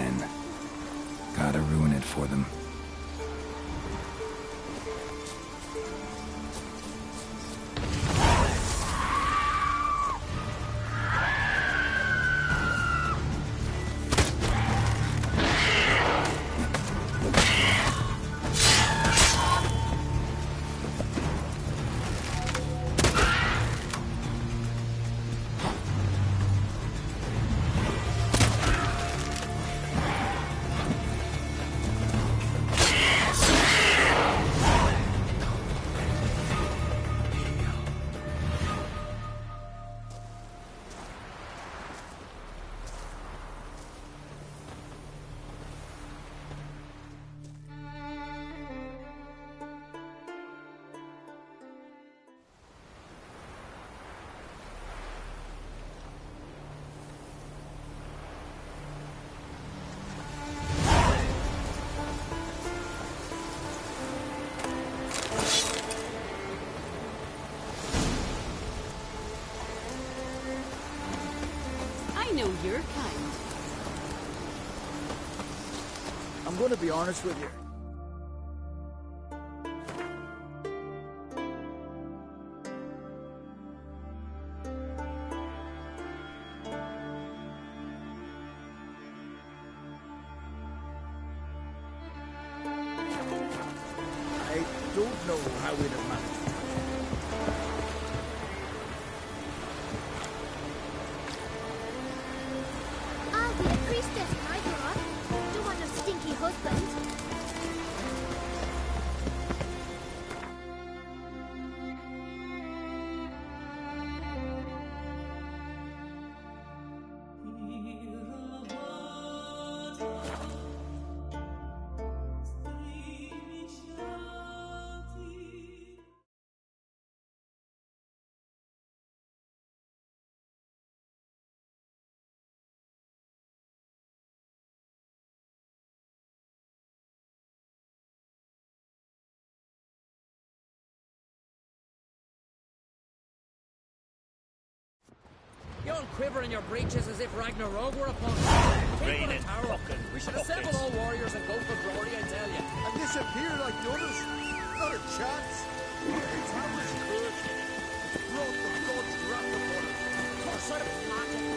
den. Gotta ruin it for them. Your kind. I'm going to be honest with you. I don't know how we'd have managed. You all quiver in your breeches as if Ragnarok were upon us. Take on a tower. We should assemble all warriors and go for glory, I tell you. And disappear like the others? Not a chance. The tower's cursed. It's brought the gods' wrath upon us. What sort of magic?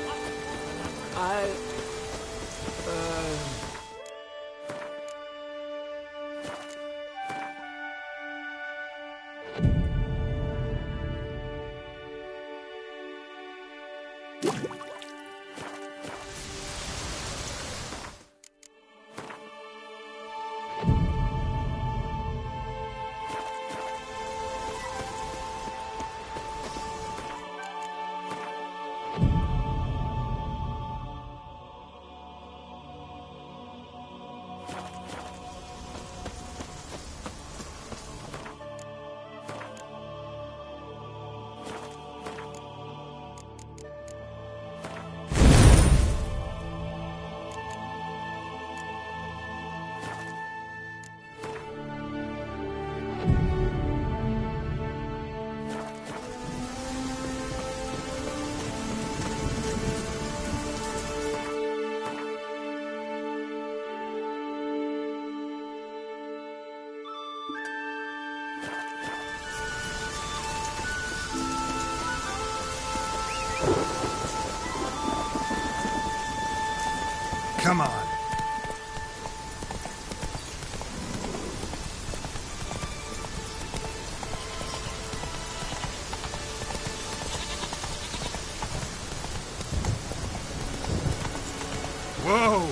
Come on. Whoa!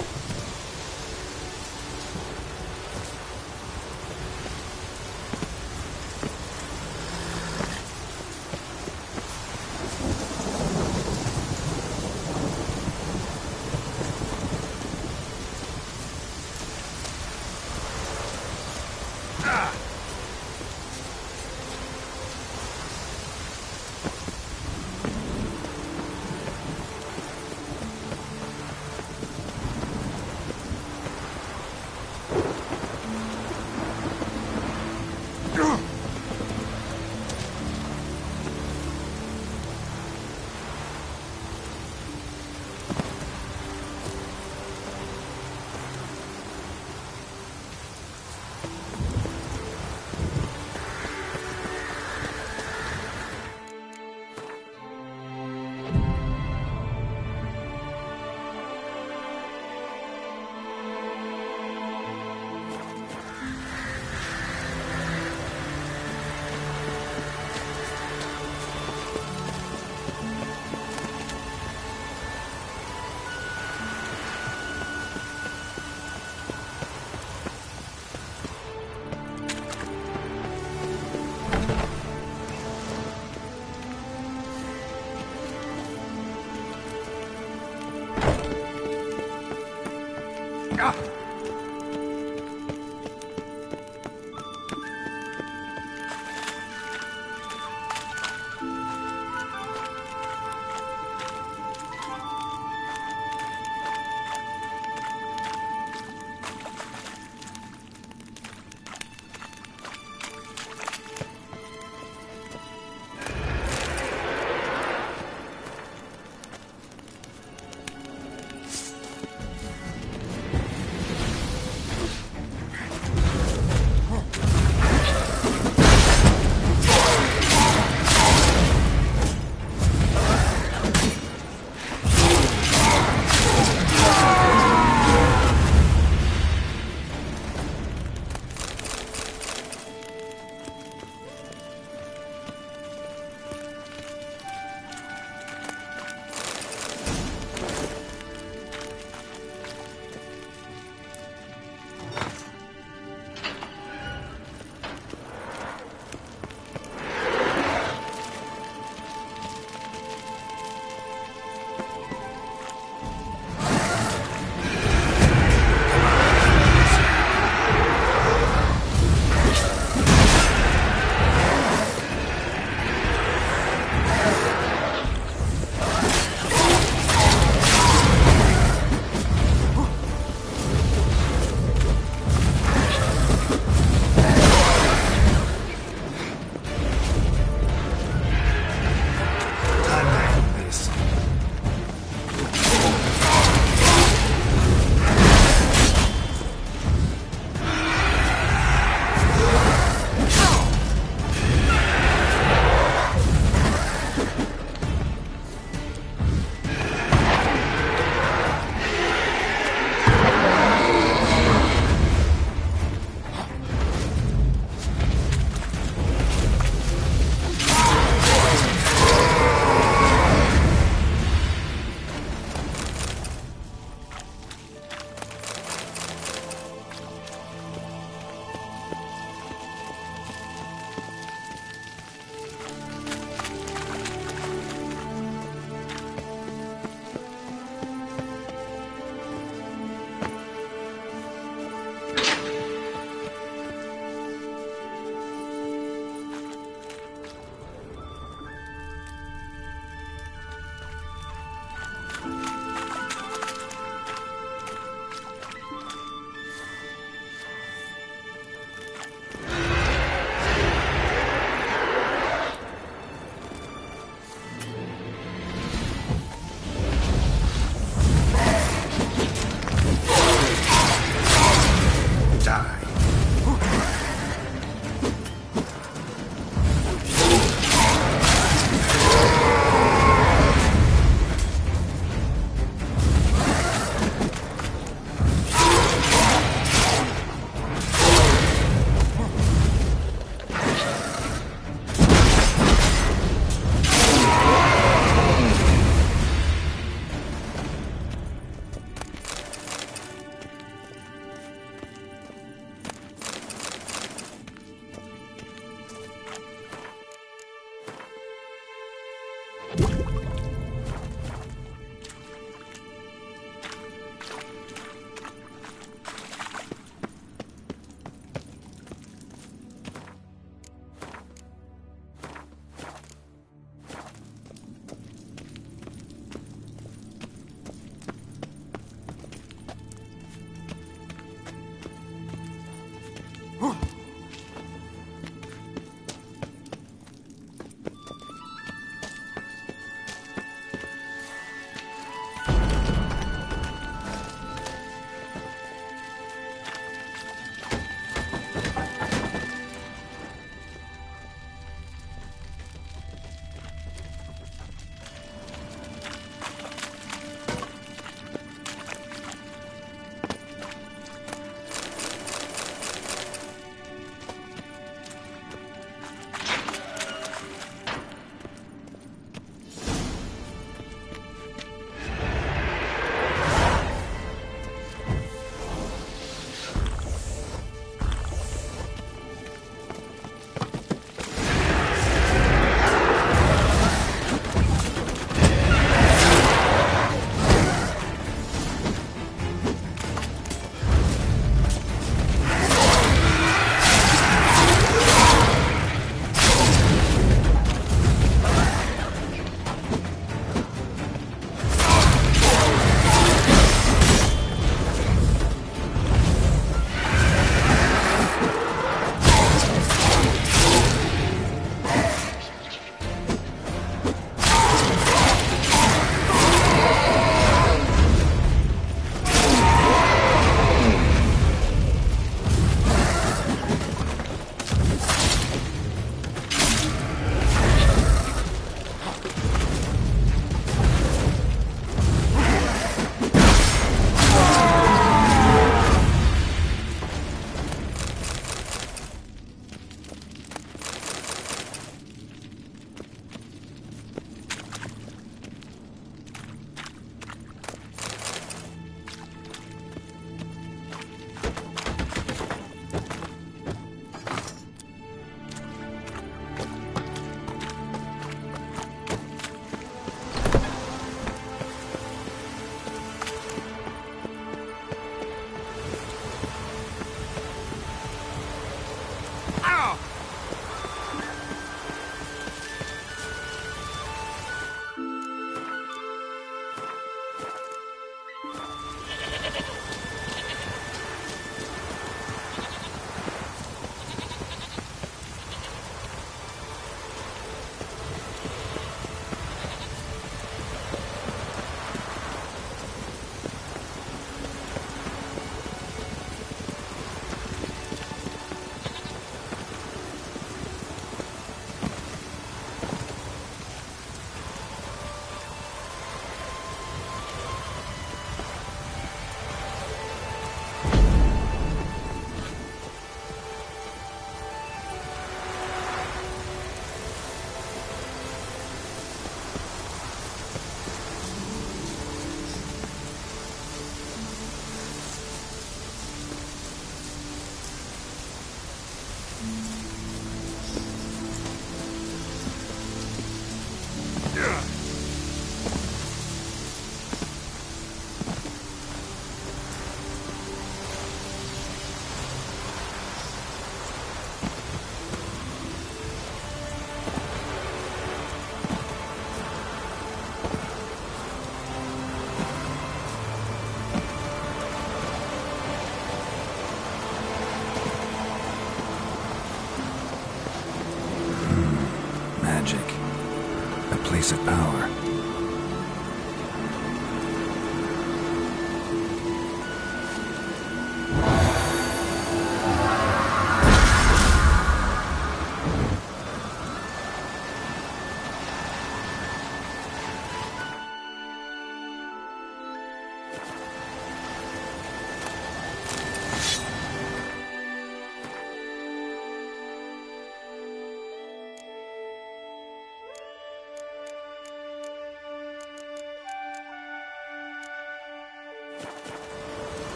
Place of power.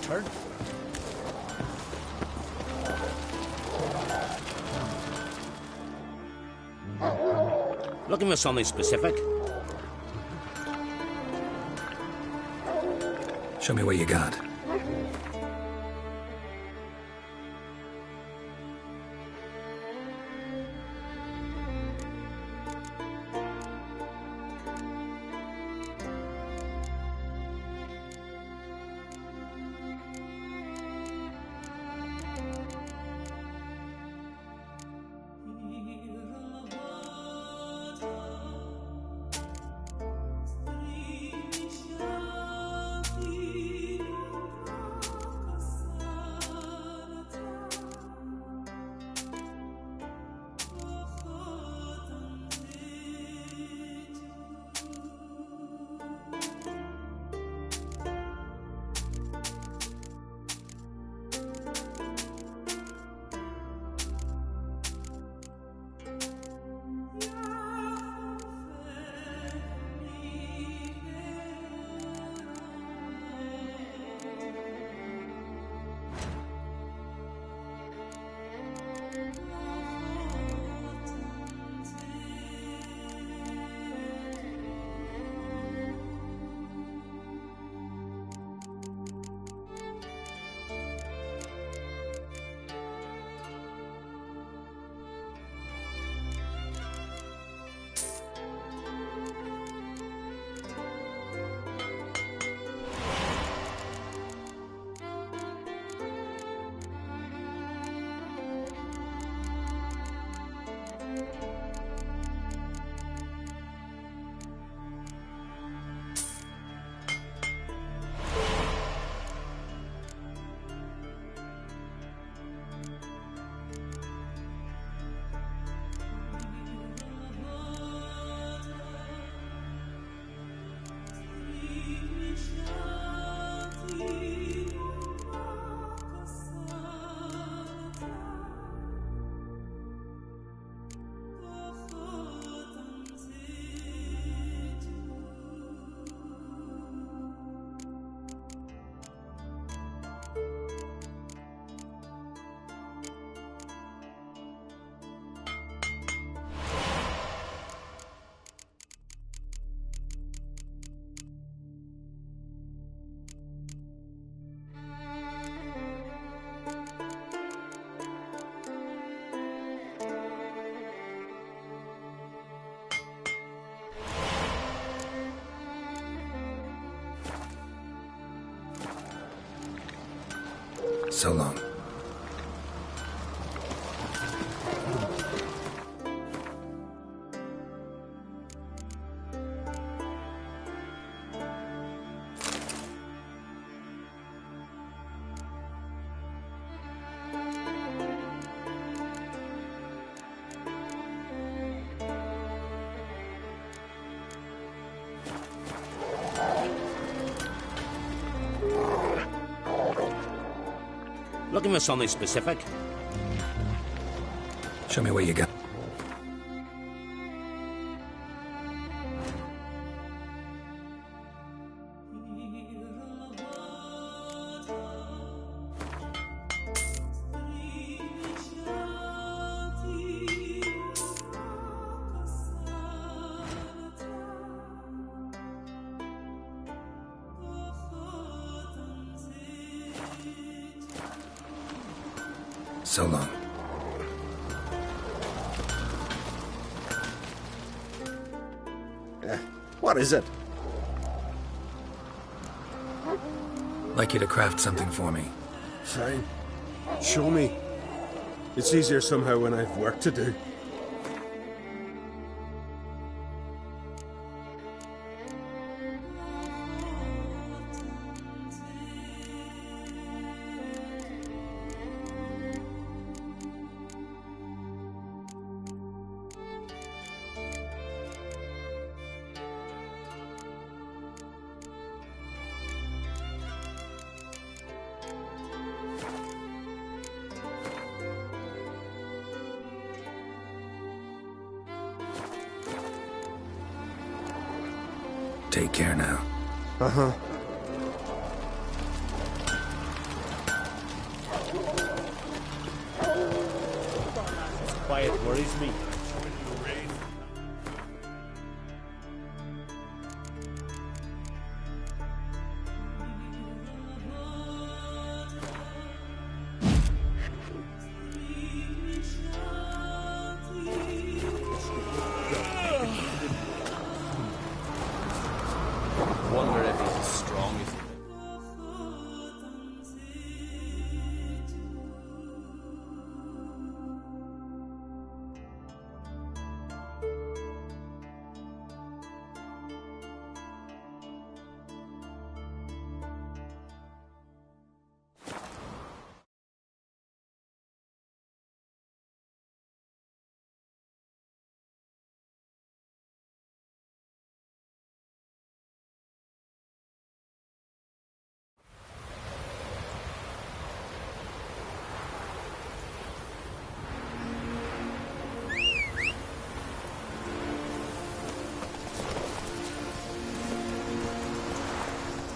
turn. Looking for something specific? Show me what you got. So long. Looking for something specific? Show me what you got. So long. What is it? Like you to craft something for me. Fine. Show me. It's easier somehow when I've work to do. Take care now. Uh-huh. worries me. Wonder if he's as strong as he.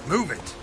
Move it!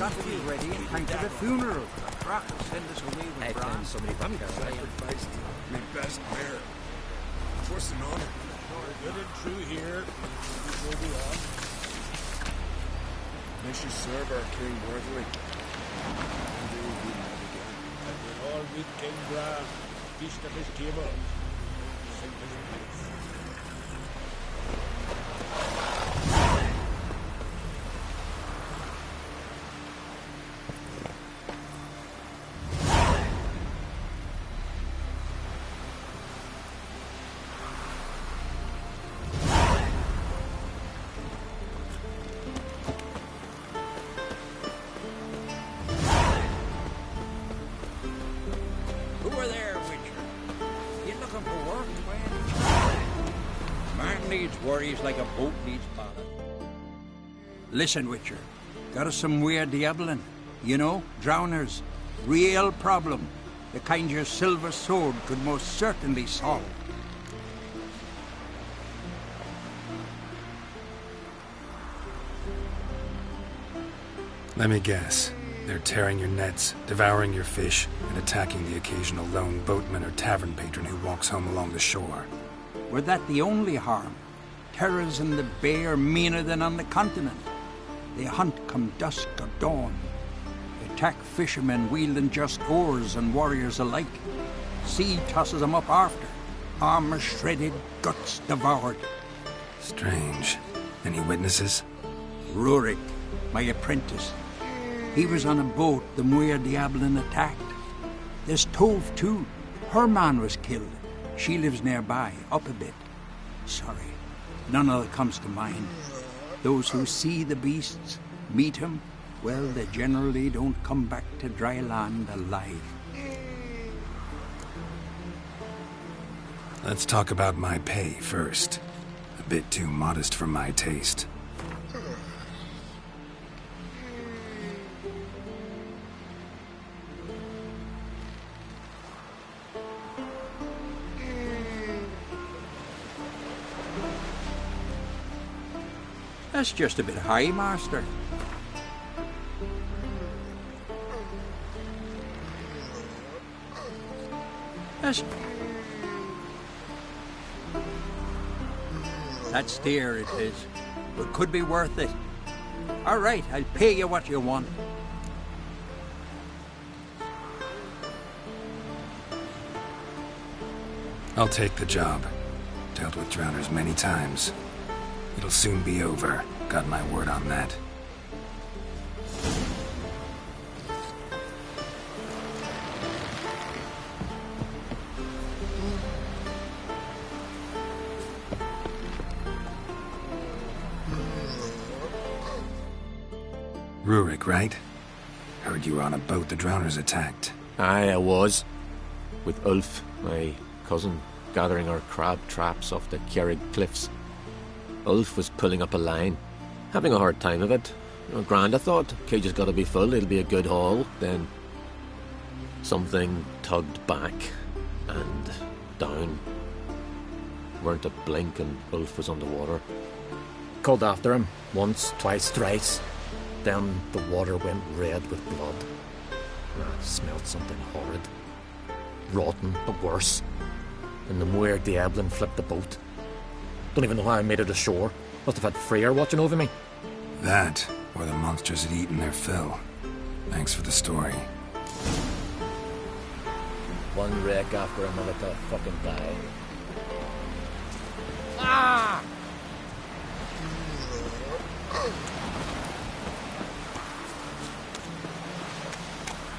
Saturday ready in time for the funeral. Crap will send us away with Bran. Somebody from Sacrificed my best mare. Twas an honor. Good and true here. We will be on. May she serve our king worthily. And they will be met again. And with all meet King Bran, feast of his table. Sing his praise. Who are there, Witcher? You looking for work? Man needs worries like a boat needs ballast. Listen, Witcher. Got us some weird diabling. You know, drowners. Real problem. The kind your silver sword could most certainly solve. Let me guess. They're tearing your nets, devouring your fish, and attacking the occasional lone boatman or tavern patron who walks home along the shore. Were that the only harm? Terrors in the bay are meaner than on the continent. They hunt come dusk or dawn. They attack fishermen wielding just oars and warriors alike. Sea tosses them up after. Armor shredded, guts devoured. Strange. Any witnesses? Rurik, my apprentice. He was on a boat the Muir Diablin attacked. There's Tove, too. Her man was killed. She lives nearby, up a bit. Sorry, none of that comes to mind. Those who see the beasts, meet him, well, they generally don't come back to dry land alive. Let's talk about my pay first. A bit too modest for my taste. That's just a bit high, master. That's dear, it is. But could be worth it. All right, I'll pay you what you want. I'll take the job. Dealt with drowners many times. It'll soon be over. Got my word on that. Rurik, right? Heard you were on a boat the drowners attacked. Aye, I was. With Ulf, my cousin, gathering our crab traps off the Kjerrig cliffs. Ulf was pulling up a line, having a hard time of it. Grand, I thought. Cage has got to be full, it'll be a good haul. Then something tugged back and down. Weren't a blink and Ulf was underwater. Called after him once, twice, thrice. Then the water went red with blood. I smelled something horrid. Rotten, but worse. And the Muir Diablin flipped the boat. Don't even know how I made it ashore. Must have had Freyr watching over me. That, or the monsters had eaten their fill. Thanks for the story. One wreck after another to fucking die. Ah!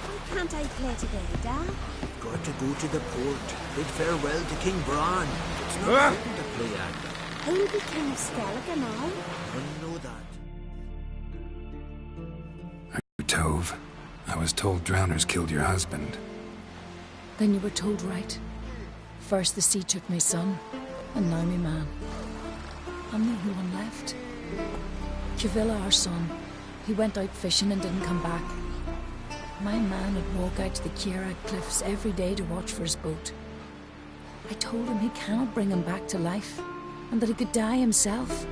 Why can't I play today, Dad? Got to go to the port. Bid farewell to King Bran. It's not fitting to play at. Who'll be King of Skellig and all? I know that. Are you Tove? I was told drowners killed your husband. Then you were told right. First the sea took my son, and now my man. I'm the only one left. Kjavilla, our son, he went out fishing and didn't come back. My man would walk out to the Kjerrig cliffs every day to watch for his boat. I told him he cannot bring him back to life, and that he could die himself.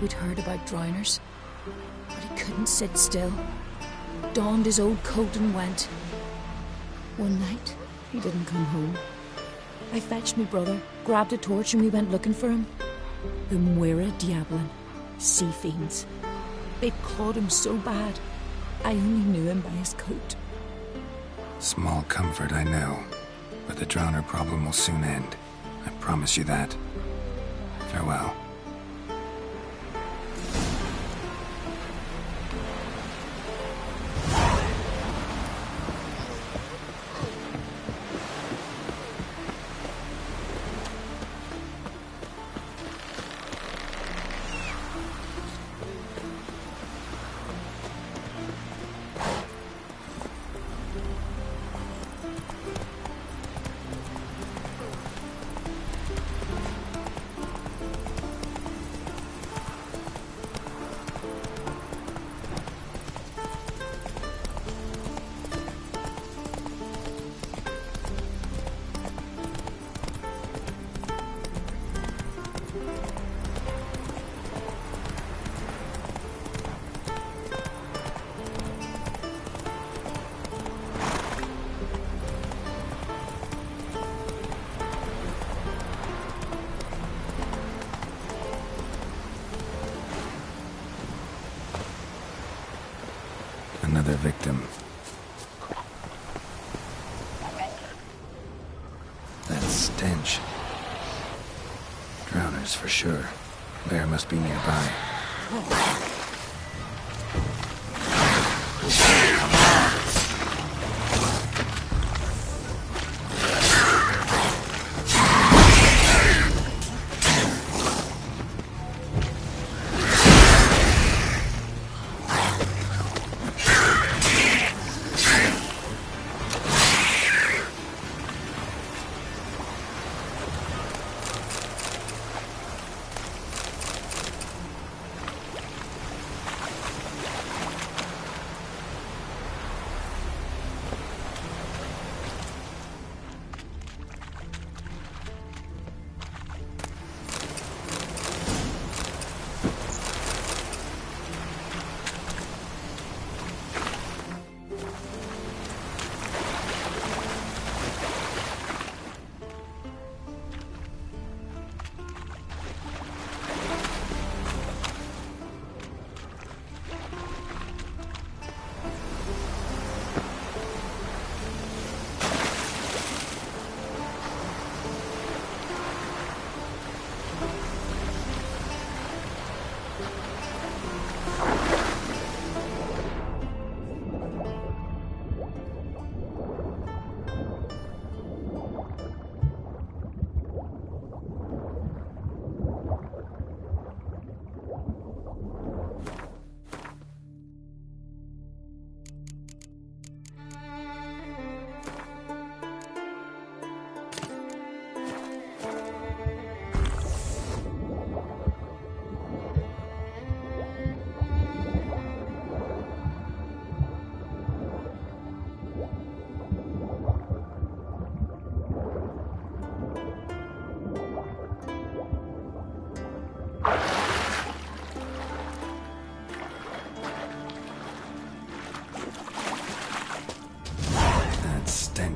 We'd heard about drowners, but he couldn't sit still. Donned his old coat and went. One night, he didn't come home. I fetched my brother, grabbed a torch, and we went looking for him. The Muir Diablin, sea fiends. They'd clawed him so bad, I only knew him by his coat. Small comfort, I know. But the drowner problem will soon end. I promise you that. Farewell. Another victim. That stench. Drowners for sure. Bear must be nearby.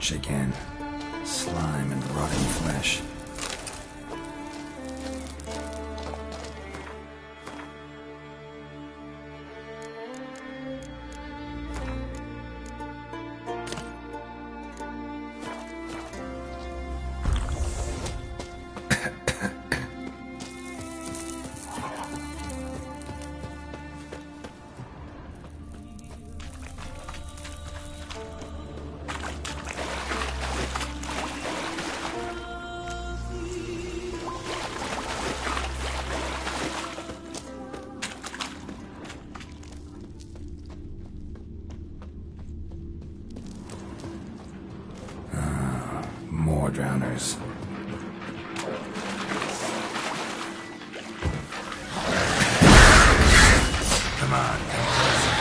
stench again. Slime and rotting flesh. More drowners. Come on, come closer.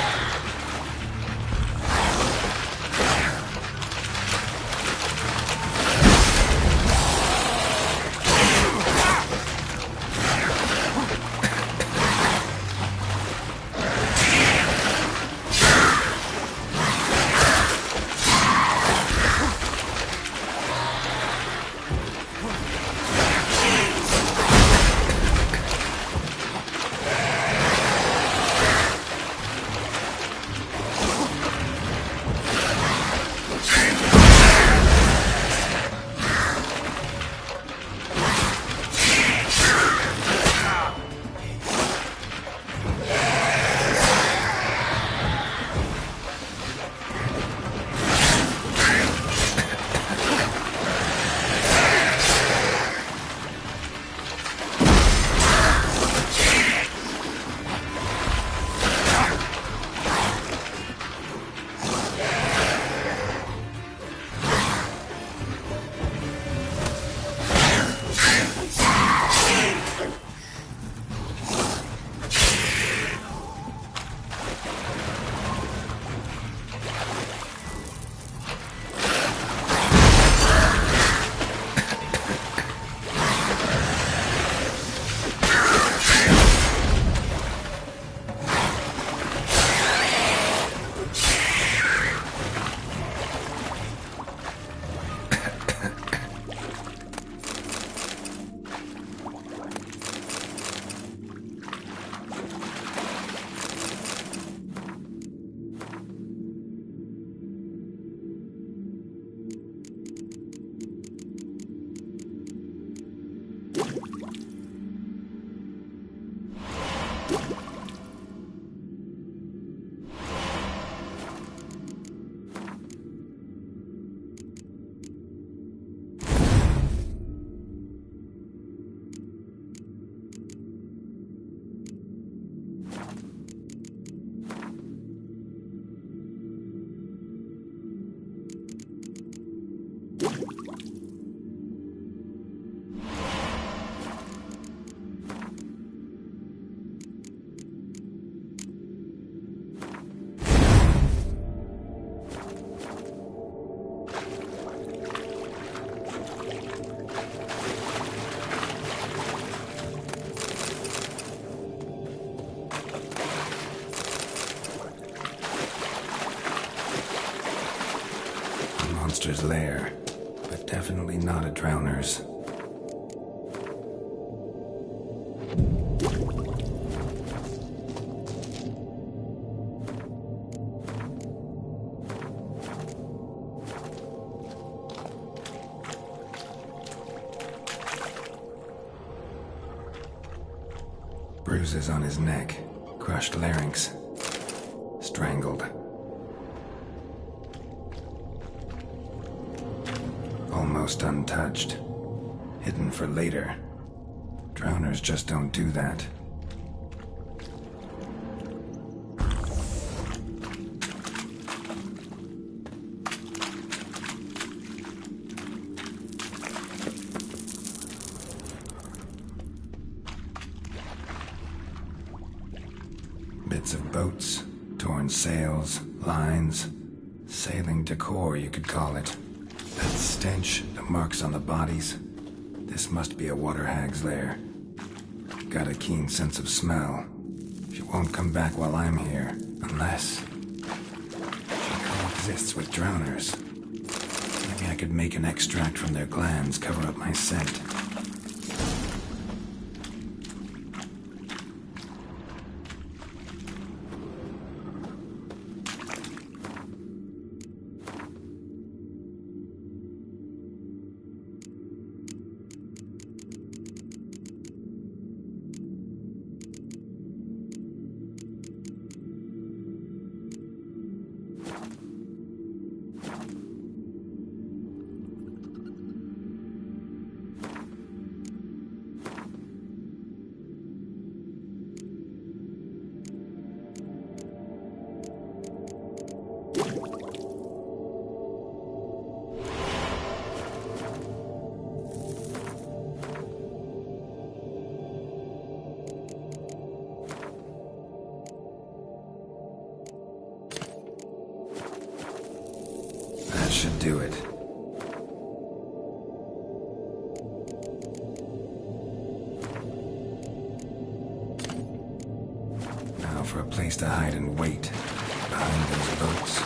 Monster's lair, but definitely not a drowner's. Bruises on his neck, crushed larynx, strangled. Almost untouched. Hidden for later. Drowners just don't do that. Bits of boats, torn sails, lines, sailing decor, you could call it. That stench, the marks on the bodies. This must be a water hag's lair. Got a keen sense of smell. She won't come back while I'm here, unless she coexists with drowners. I could make an extract from their glands cover up my scent. That should do it. Now for a place to hide and wait behind those boats.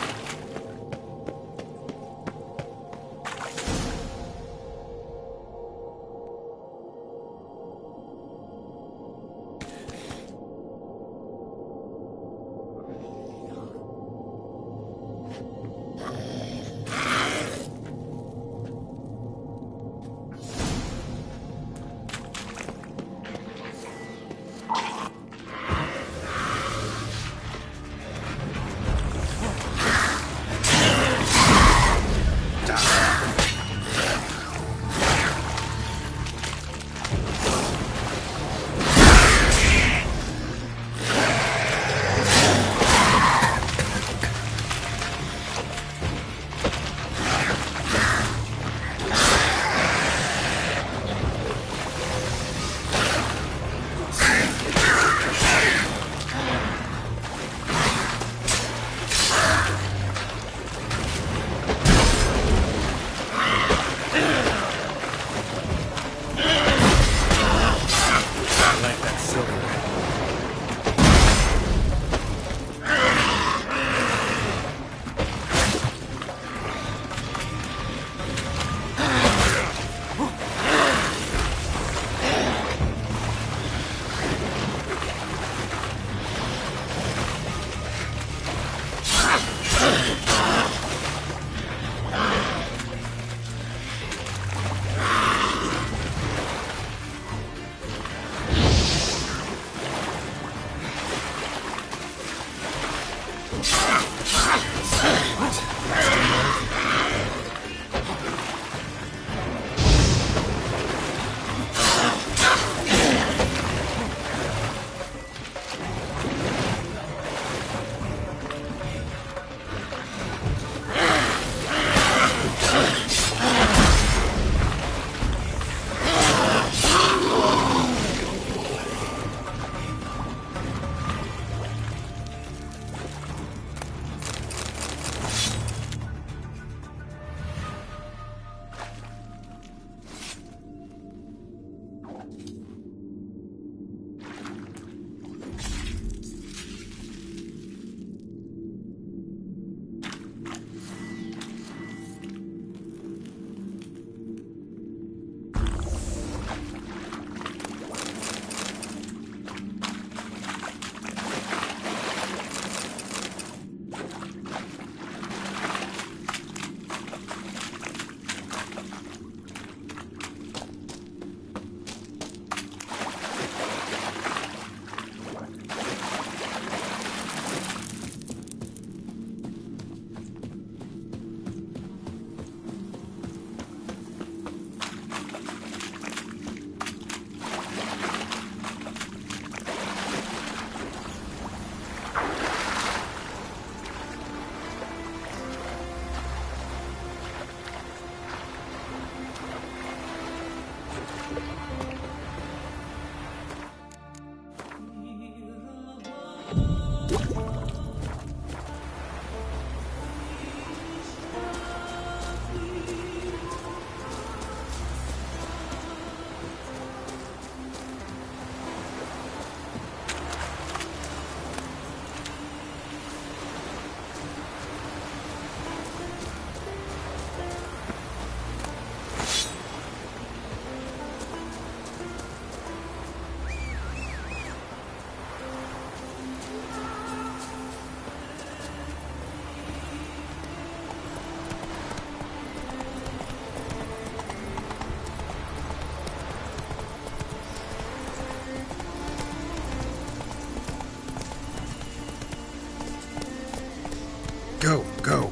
Go, go.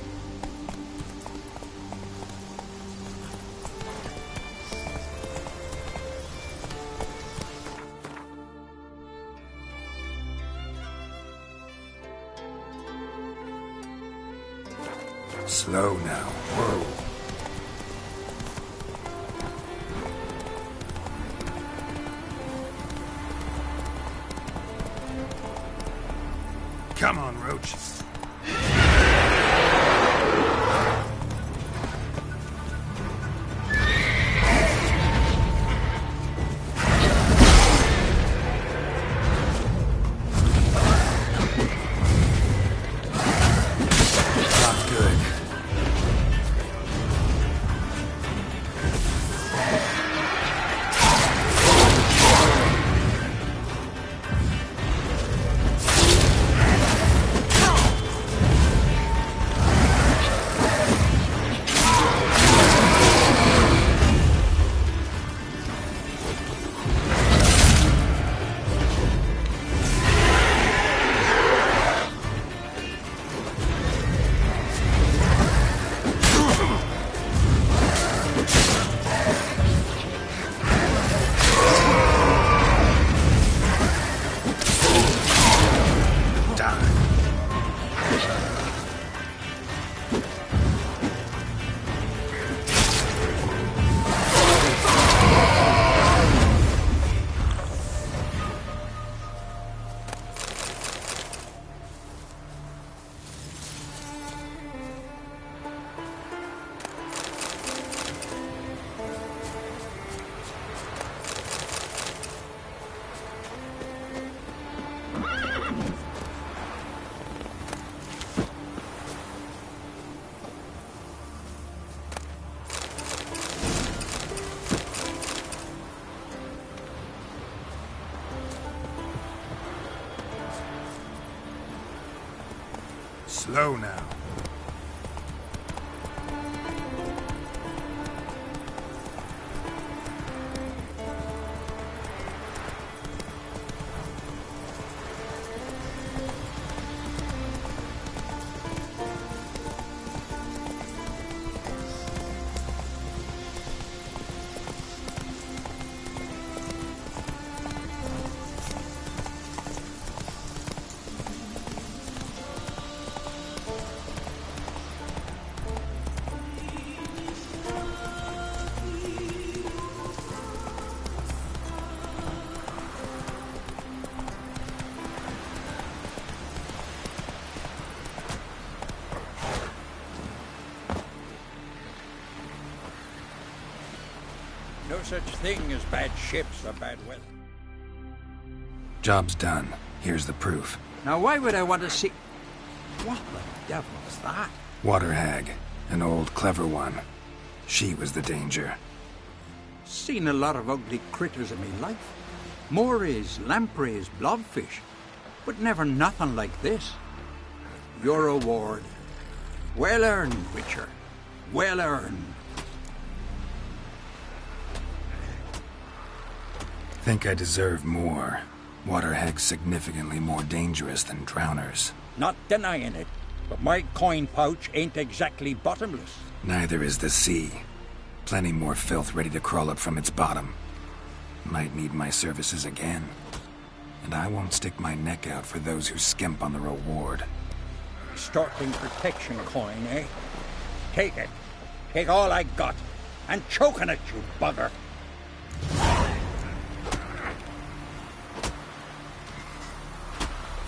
Slow now. Whoa. Come on, Roach. Not good. Slow now. No such thing as bad ships or bad weather. Job's done. Here's the proof. Now, why would I want to see... What the devil's that? Water hag. An old, clever one. She was the danger. Seen a lot of ugly critters in me life. Morays, lampreys, blobfish. But never nothing like this. Your reward. Well earned, Witcher. Well earned. Think I deserve more. Water hag's significantly more dangerous than drowners. Not denying it, but my coin pouch ain't exactly bottomless. Neither is the sea. Plenty more filth ready to crawl up from its bottom. Might need my services again. And I won't stick my neck out for those who skimp on the reward. Starting protection coin, eh? Take it. Take all I got. And choke on it, you bugger.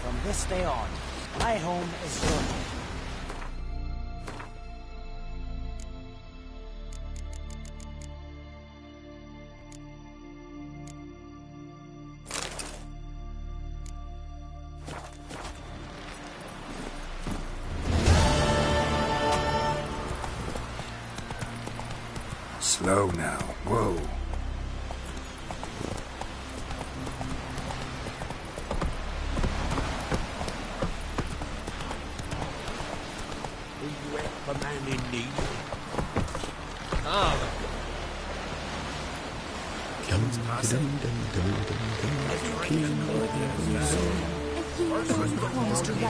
From this day on, my home is your home. Slow now. Whoa. A man in need.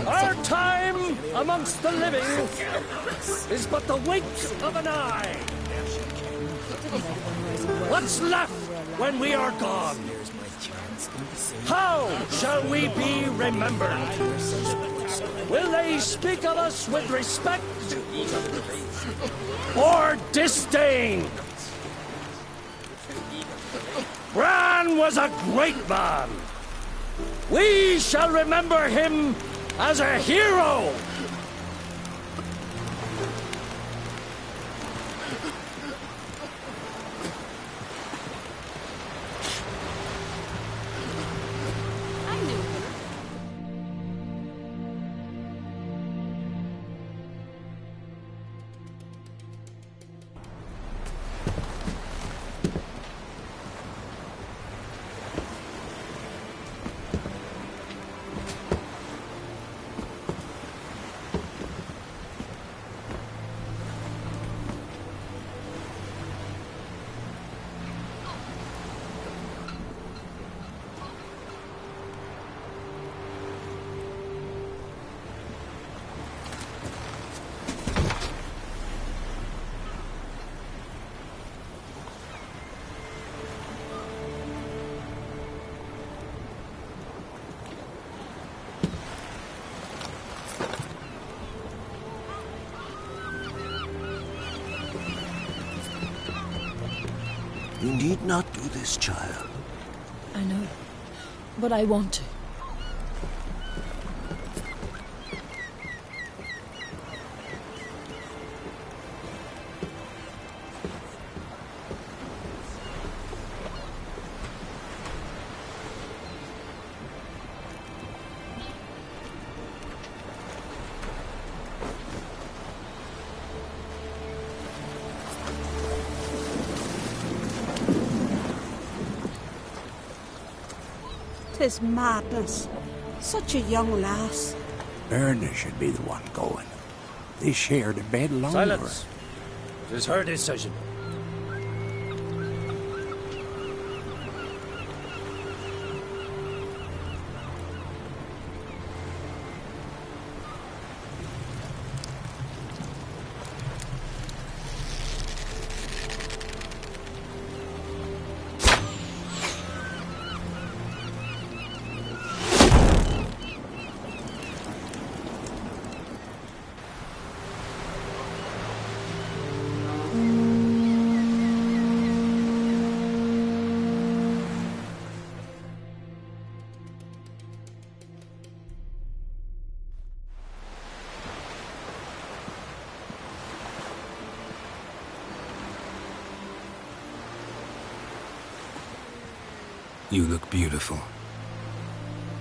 Our time amongst the living is but the wink of an eye. What's left when we are gone? How shall we be remembered? Will they speak of us with respect or disdain? Bran was a great man. We shall remember him as a hero. You need not do this, child. I know, but I want to. Tis madness. Such a young lass. Erna should be the one going. They shared a bed longer. Silence. It is her decision. You look beautiful.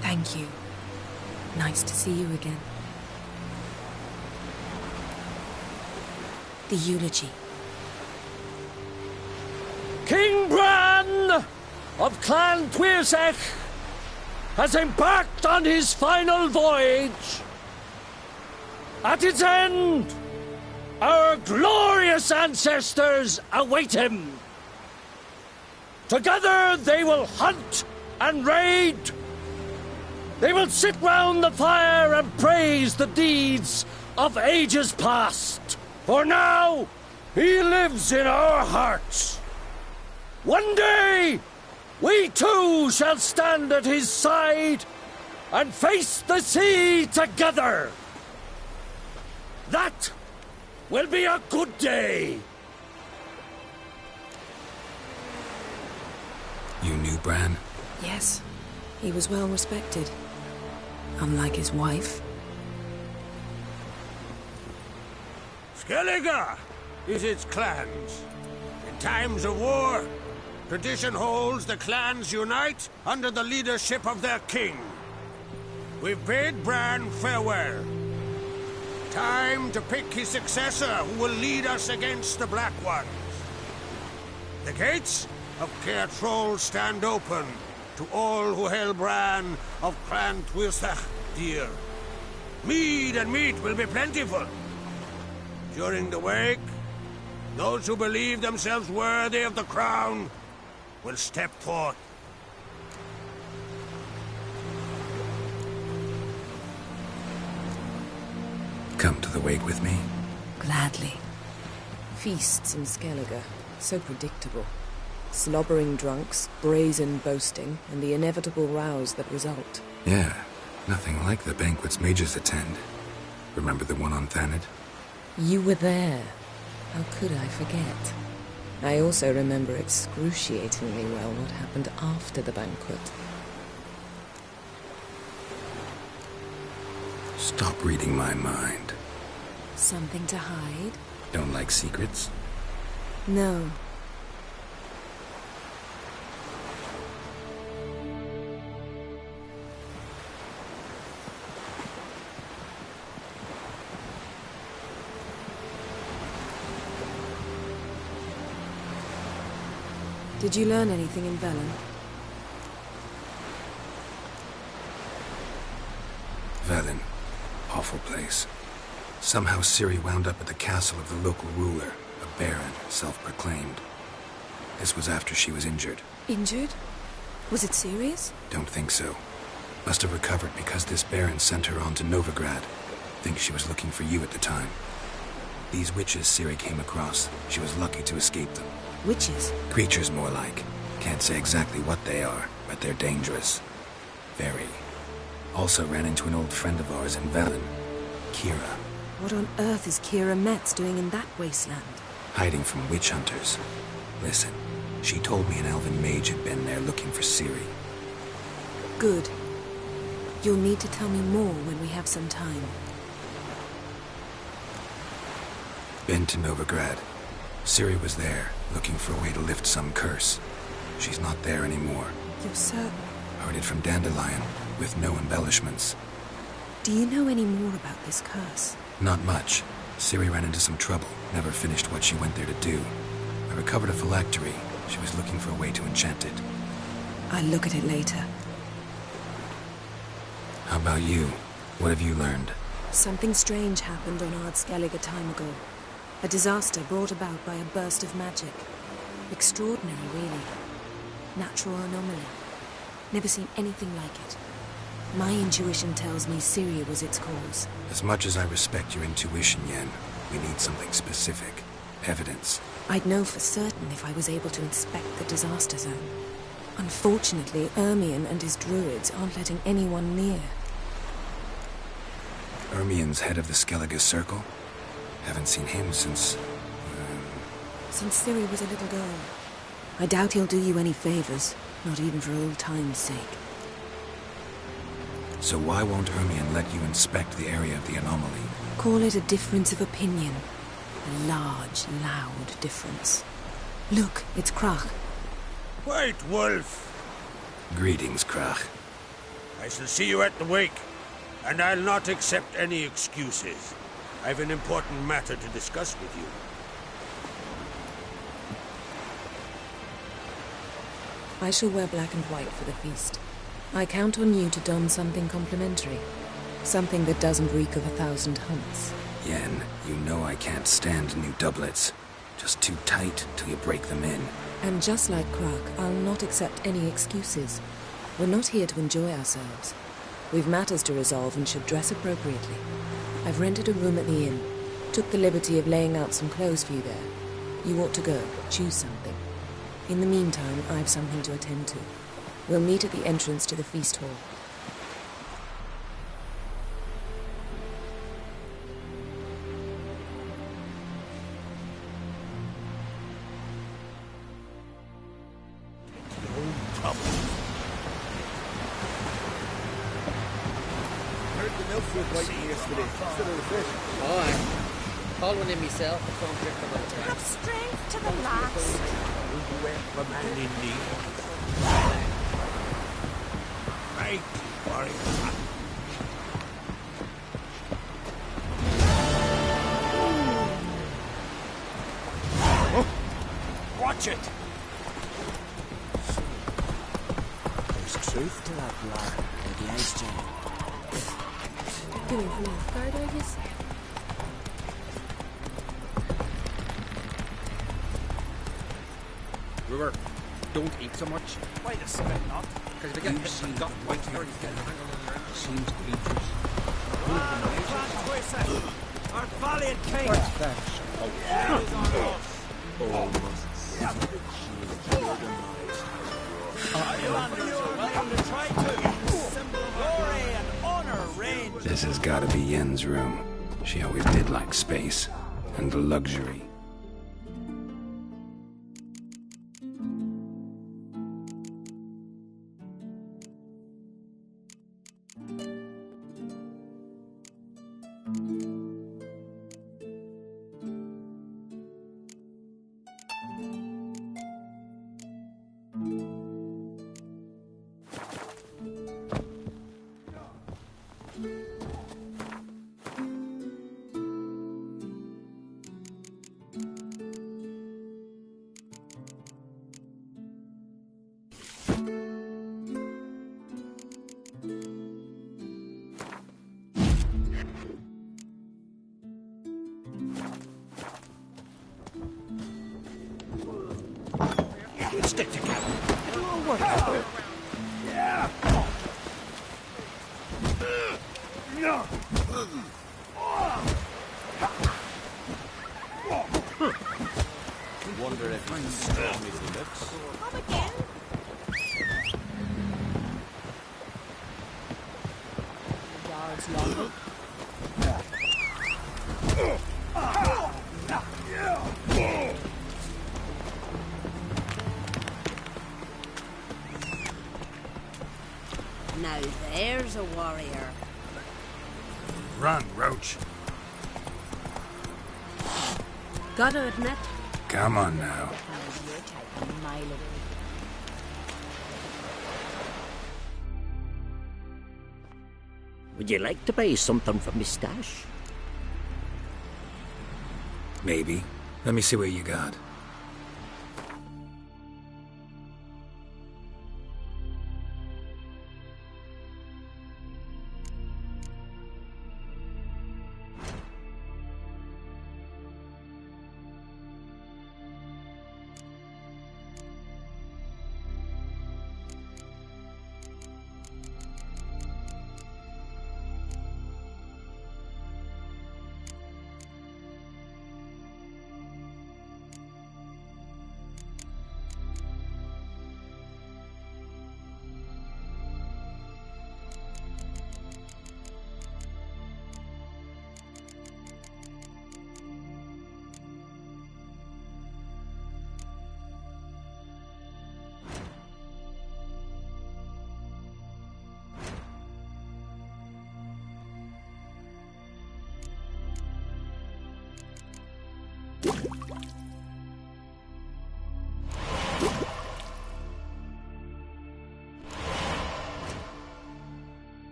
Thank you. Nice to see you again. The eulogy. King Bran of Clan Tuirsech has embarked on his final voyage. At its end, our glorious ancestors await him. Together they will hunt and raid. They will sit round the fire and praise the deeds of ages past. For now, he lives in our hearts. One day, we too shall stand at his side and face the sea together. That will be a good day. You knew Bran? Yes, he was well respected. Unlike his wife. Skellige is its clans. In times of war, tradition holds the clans unite under the leadership of their king. We've bid Bran farewell. Time to pick his successor who will lead us against the Black Ones. The gates of Caer Troll stand open to all who held Bran of Clan Tuirsech dear. Mead and meat will be plentiful. During the wake, those who believe themselves worthy of the crown will step forth. Come to the wake with me? Gladly. Feasts in Skellige, so predictable. Slobbering drunks, brazen boasting, and the inevitable rows that result. Yeah, nothing like the banquets mages attend. Remember the one on Thanid? You were there. How could I forget? I also remember excruciatingly well what happened after the banquet. Stop reading my mind. Something to hide? Don't like secrets? No. Did you learn anything in Velen? Velen. Awful place. Somehow Ciri wound up at the castle of the local ruler, a baron, self-proclaimed. This was after she was injured. Injured? Was it serious? Don't think so. Must have recovered because this baron sent her on to Novigrad. Think she was looking for you at the time. These witches Ciri came across, she was lucky to escape them. Witches? Creatures, more like. Can't say exactly what they are, but they're dangerous. Very. Also ran into an old friend of ours in Velen, Kira. What on earth is Kira Metz doing in that wasteland? Hiding from witch hunters. Listen, she told me an elven mage had been there looking for Ciri. Good. You'll need to tell me more when we have some time. Been to Novigrad. Ciri was there, looking for a way to lift some curse. She's not there anymore. You're certain? Heard it from Dandelion, with no embellishments. Do you know any more about this curse? Not much. Ciri ran into some trouble, never finished what she went there to do. I recovered a phylactery. She was looking for a way to enchant it. I'll look at it later. How about you? What have you learned? Something strange happened on Ard Skellige a time ago. A disaster brought about by a burst of magic. Extraordinary, really. Natural anomaly. Never seen anything like it. My intuition tells me Ciri was its cause. As much as I respect your intuition, Yen, we need something specific. Evidence. I'd know for certain if I was able to inspect the disaster zone. Unfortunately, Ermion and his druids aren't letting anyone near. Ermion's head of the Skellige Circle? Haven't seen him since... Since Ciri was a little girl. I doubt he'll do you any favors, not even for old time's sake. So why won't Ermion let you inspect the area of the anomaly? Call it a difference of opinion. A large, loud difference. Look, it's Krach. White Wolf! Greetings, Krach. I shall see you at the wake, and I'll not accept any excuses. I've an important matter to discuss with you. I shall wear black and white for the feast. I count on you to don something complimentary. Something that doesn't reek of 1,000 hunts. Yen, you know I can't stand new doublets. Just too tight till you break them in. And just like Krach, I'll not accept any excuses. We're not here to enjoy ourselves. We've matters to resolve and should dress appropriately. I've rented a room at the inn. Took the liberty of laying out some clothes for you there. You ought to go. Choose something. In the meantime, I've something to attend to. We'll meet at the entrance to the feast hall. Oh, I called one in myself. I can't drink from it. Have strength to the last. You went for man in need. Right, warrior. Watch it! There's truth to that blood, maybe Ice Jane. Getting from off guard, I guess. Brewer, don't eat so much. Wait a second, not. Because if you get hit and got white, you're getting hang on. Seems creatures. Our valiant king! This has got to be Yen's room. She always did like space and luxury. Stick together. It'll all work out. Yeah. Wonder if he's as strong as he looks. Come again? Yards long. Now there's a warrior. Run, Roach. Gotta admit, Come on now. you're taking a mile away. Would you like to buy something from me stash? Maybe. Let me see what you got.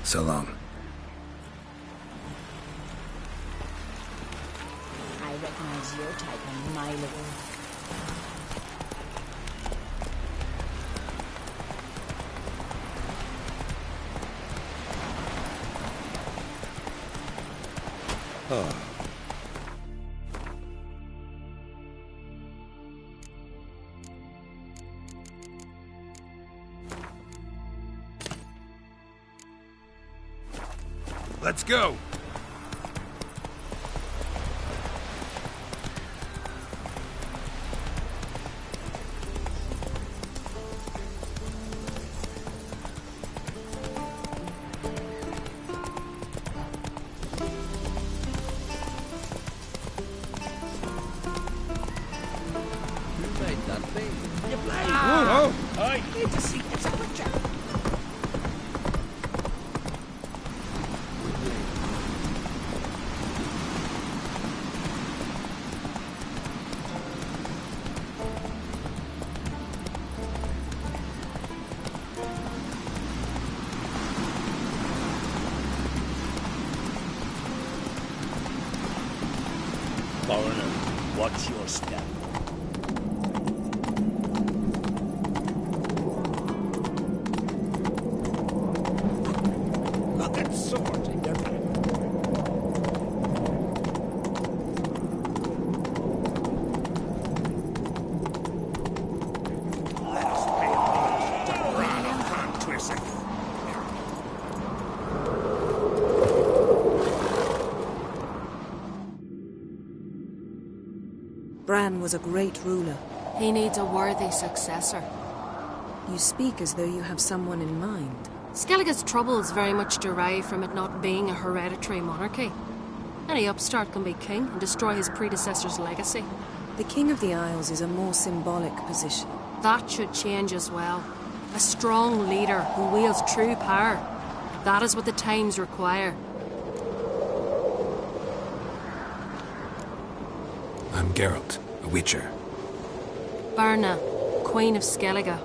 So long. I recognize your type a mile away. Oh. Let's go! Need to see it's a picture. Foreigner, watch your step. Got that sword in their back. Let us pay homage to Bran of Clontwistle. Bran was a great ruler. He needs a worthy successor. You speak as though you have someone in mind. Skellige's troubles very much derive from it not being a hereditary monarchy. Any upstart can be king and destroy his predecessor's legacy. The King of the Isles is a more symbolic position. That should change as well. A strong leader who wields true power. That is what the times require. I'm Geralt, a Witcher. Berna, Queen of Skellige.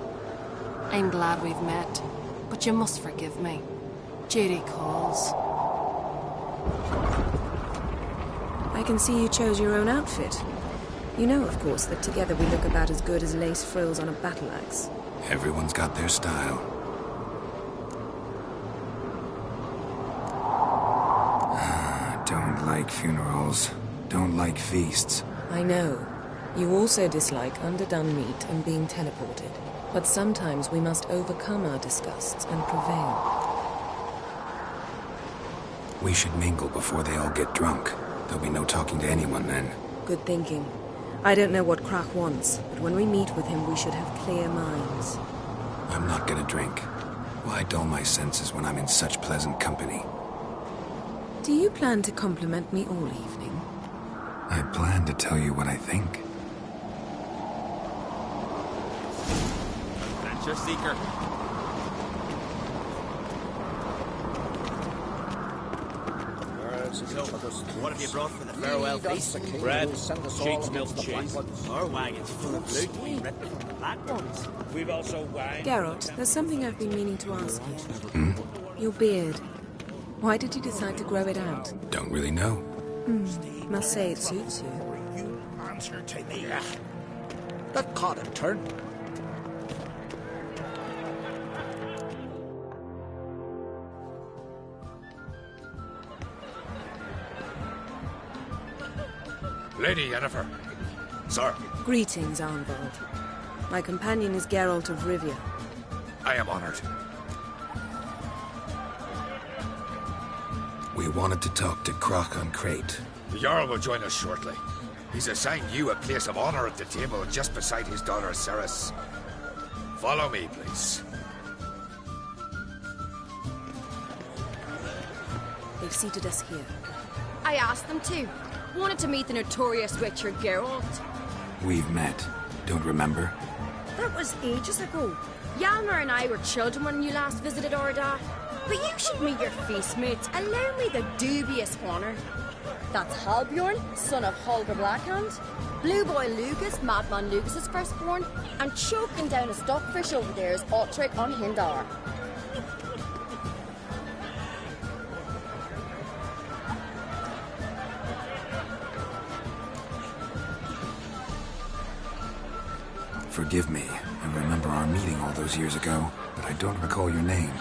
I'm glad we've met, but you must forgive me. Duty calls. I can see you chose your own outfit. You know, of course, that together we look about as good as lace frills on a battle axe. Everyone's got their style. Don't like funerals. Don't like feasts. I know. You also dislike underdone meat and being teleported. But sometimes we must overcome our disgusts and prevail. We should mingle before they all get drunk. There'll be no talking to anyone then. Good thinking. I don't know what Krak wants, but when we meet with him, we should have clear minds. I'm not gonna drink. Why dull my senses when I'm in such pleasant company? Do you plan to compliment me all evening? I plan to tell you what I think. Adventure seeker. So, what have you brought for the farewell feast? Bread, sheep's milk cheese. Our wagon's full of loot we ripped from the black ones. We've also wine. Geralt, there's something I've been meaning to ask you. Your beard. Why did you decide to grow it out? Don't really know. Must say it suits you. You answer to me. That caught a turn. Lady Yennefer. Sir. Greetings, Arnvald. My companion is Geralt of Rivia. I am honored. We wanted to talk to Krak on Crate. The Jarl will join us shortly. He's assigned you a place of honor at the table just beside his daughter Ceres. Follow me, please. They've seated us here. I asked them to. Wanted to meet the notorious Witcher Geralt. We've met. Don't remember? That was ages ago. Hjalmar and I were children when you last visited Orda. But you should meet your feast mates. Allow me the dubious honour. That's Halbjorn, son of Holger Blackhand. Blue Boy Lucas, Madman Lucas's firstborn. And choking down a stockfish over there is Otrek on Hindar. Forgive me. I remember our meeting all those years ago, but I don't recall your name.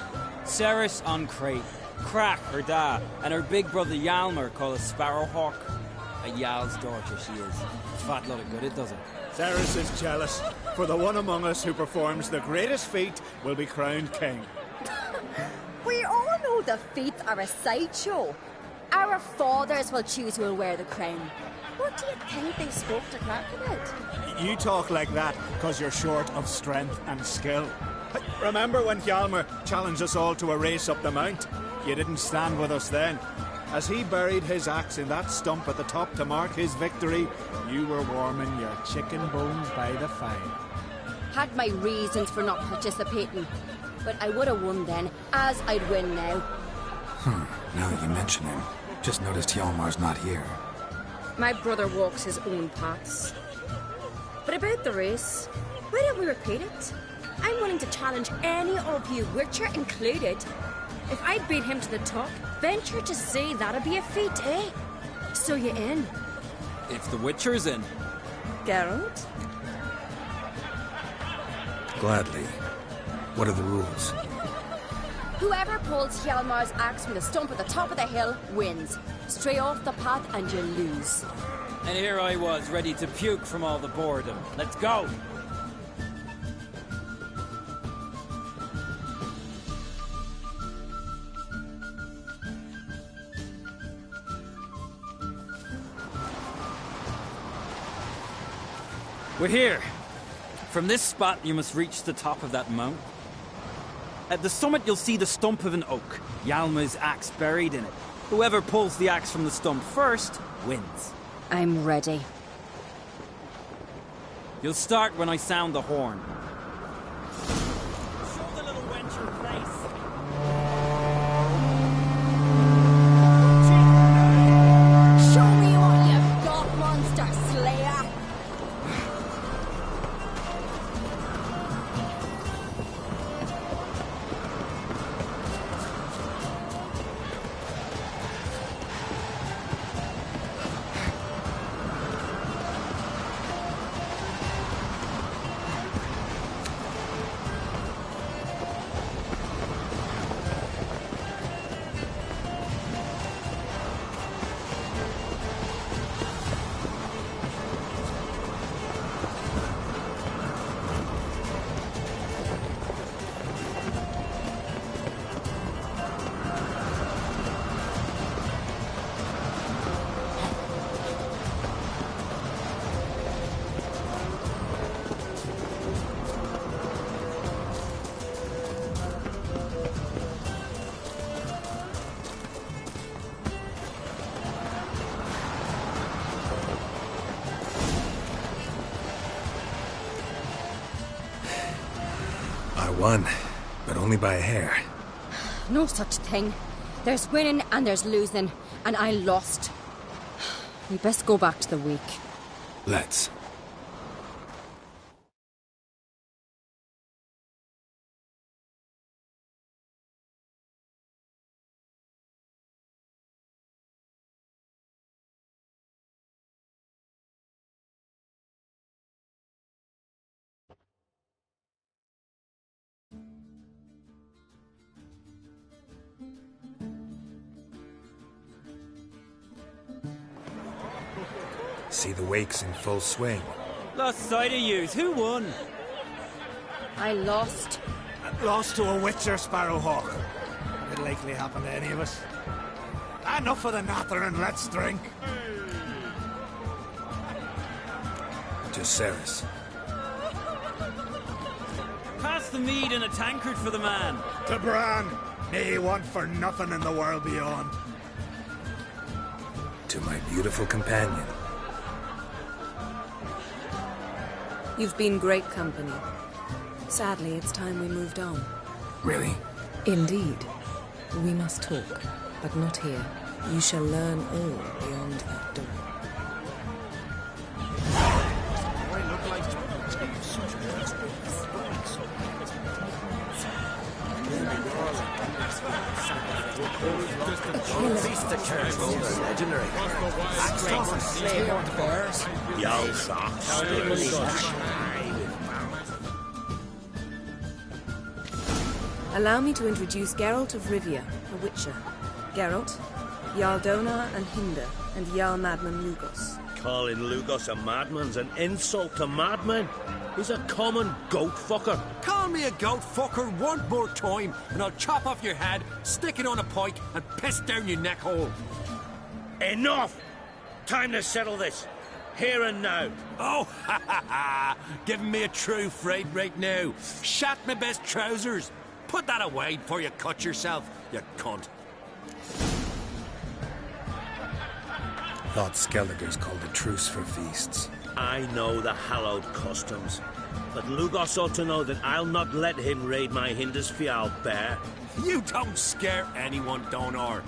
Ceres on Crate. Crack, her da, and her big brother Yalmer called a Sparrowhawk. A Yal's daughter she is. Fat lot of good it doesn't. Ceres is jealous, for the one among us who performs the greatest feat will be crowned king. We all know the feats are a sideshow. Our fathers will choose who will wear the crown. What do you think they spoke to Crack about? You talk like that because you're short of strength and skill. Remember when Hjalmar challenged us all to a race up the mount? You didn't stand with us then. As he buried his axe in that stump at the top to mark his victory, you were warming your chicken bones by the fire. Had my reasons for not participating, but I would have won then, as I'd win now. Now that you mention him, just noticed Hjalmar's not here. My brother walks his own paths. But about the race, why don't we repeat it? I'm willing to challenge any of you, Witcher included. If I beat him to the top, venture to say that'd be a feat, eh? So you in? If the Witcher's in. Geralt? Gladly. What are the rules? Whoever pulls Hjalmar's axe from the stump at the top of the hill wins. Stray off the path and you lose. And here I was, ready to puke from all the boredom. Let's go! We're here. From this spot, you must reach the top of that mount. At the summit, you'll see the stump of an oak. Hjalmar's axe buried in it. Whoever pulls the axe from the stump first, wins. I'm ready. You'll start when I sound the horn. Show the little wench her place. Show me what you've got, monster slayer! Won, but only by a hair. No such thing. There's winning and there's losing, and I lost. We best go back to the week. Let's. See the wakes in full swing. Lost sight of yous. Who won? I lost. Lost to a Witcher, Sparrowhawk. Could likely happen to any of us. Enough of the natter and let's drink. To Ceres. Pass the mead in a tankard for the man. To Bran. May he want for nothing in the world beyond. To my beautiful companion. You've been great company. Sadly, it's time we moved on. Really? Indeed. We must talk, but not here. You shall learn all beyond that door. Beast the Caribou, legendary. Axe slay horned bears. Yo, socks. Allow me to introduce Geralt of Rivia, a witcher. Geralt, Jarl Donar and Hinder, and Jarl Madman Lugos. Calling Lugos a madman's an insult to madmen. He's a common goat fucker. Call me a goat fucker one more time, and I'll chop off your head, stick it on a pike, and piss down your neck hole. Enough! Time to settle this. Here and now. Oh, ha ha ha! Giving me a true fright right now. Shat my best trousers. Put that away before you cut yourself, you cunt. Lord Skellige's called a truce for feasts. I know the hallowed customs, but Lugos ought to know that I'll not let him raid my Hindisfial bear. You don't scare anyone, Donar.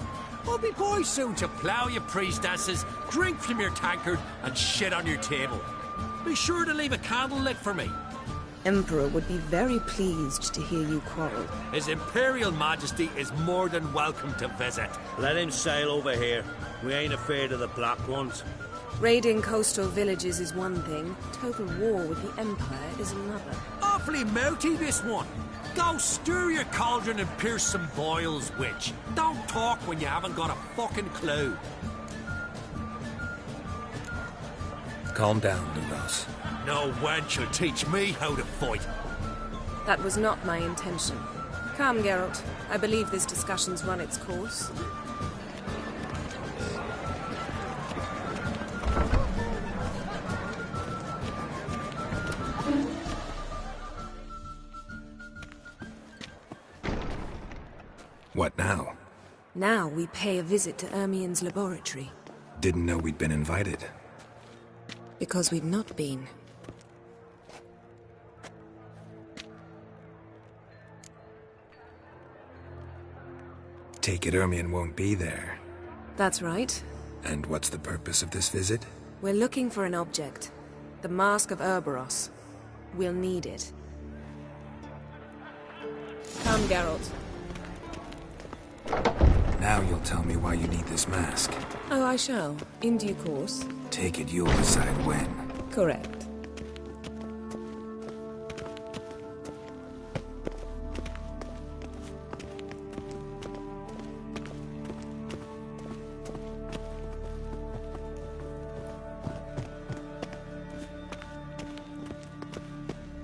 I'll be boy soon to plough your priestesses, drink from your tankard, and shit on your table. Be sure to leave a candle lit for me. Emperor would be very pleased to hear you quarrel. His Imperial Majesty is more than welcome to visit. Let him sail over here. We ain't afraid of the Black Ones. Raiding coastal villages is one thing. Total war with the Empire is another. Awfully mouty, this one. Go stir your cauldron and pierce some boils, witch. Don't talk when you haven't got a fucking clue. Calm down, Lugos. No wench will teach me how to fight. That was not my intention. Come, Geralt. I believe this discussion's run its course. What now? Now we pay a visit to Ermien's laboratory. Didn't know we'd been invited. Because we've not been. Take it Ermien won't be there. That's right. And what's the purpose of this visit? We're looking for an object. The Mask of Urboros. We'll need it. Come, Geralt. Now you'll tell me why you need this mask. Oh, I shall. In due course. Take it you'll decide when. Correct.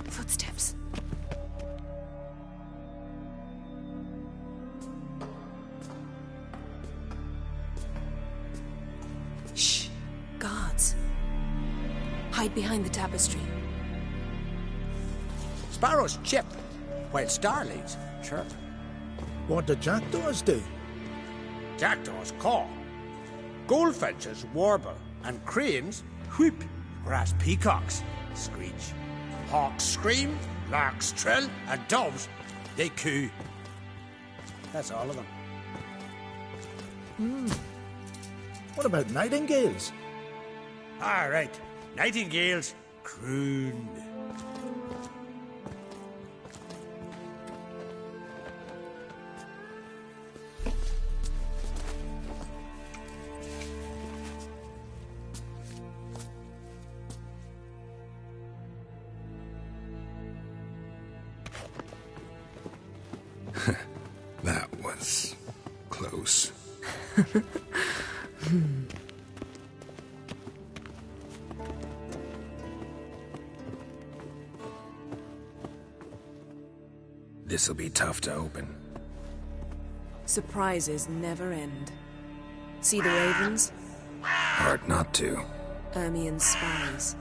Footsteps. Shh. Guards. Hide behind the tapestry. Sparrows chip, while starlings chirp. What do jackdaws do? Jackdaws caw. Goldfinches warble, and cranes whoop, whereas peacocks screech. Hawks scream, larks trill, and doves, they coo. That's all of them. What about nightingales? All right, nightingales croon. That was close. This'll be tough to open. Surprises never end. See the ravens? Hard not to. Ermien's spies.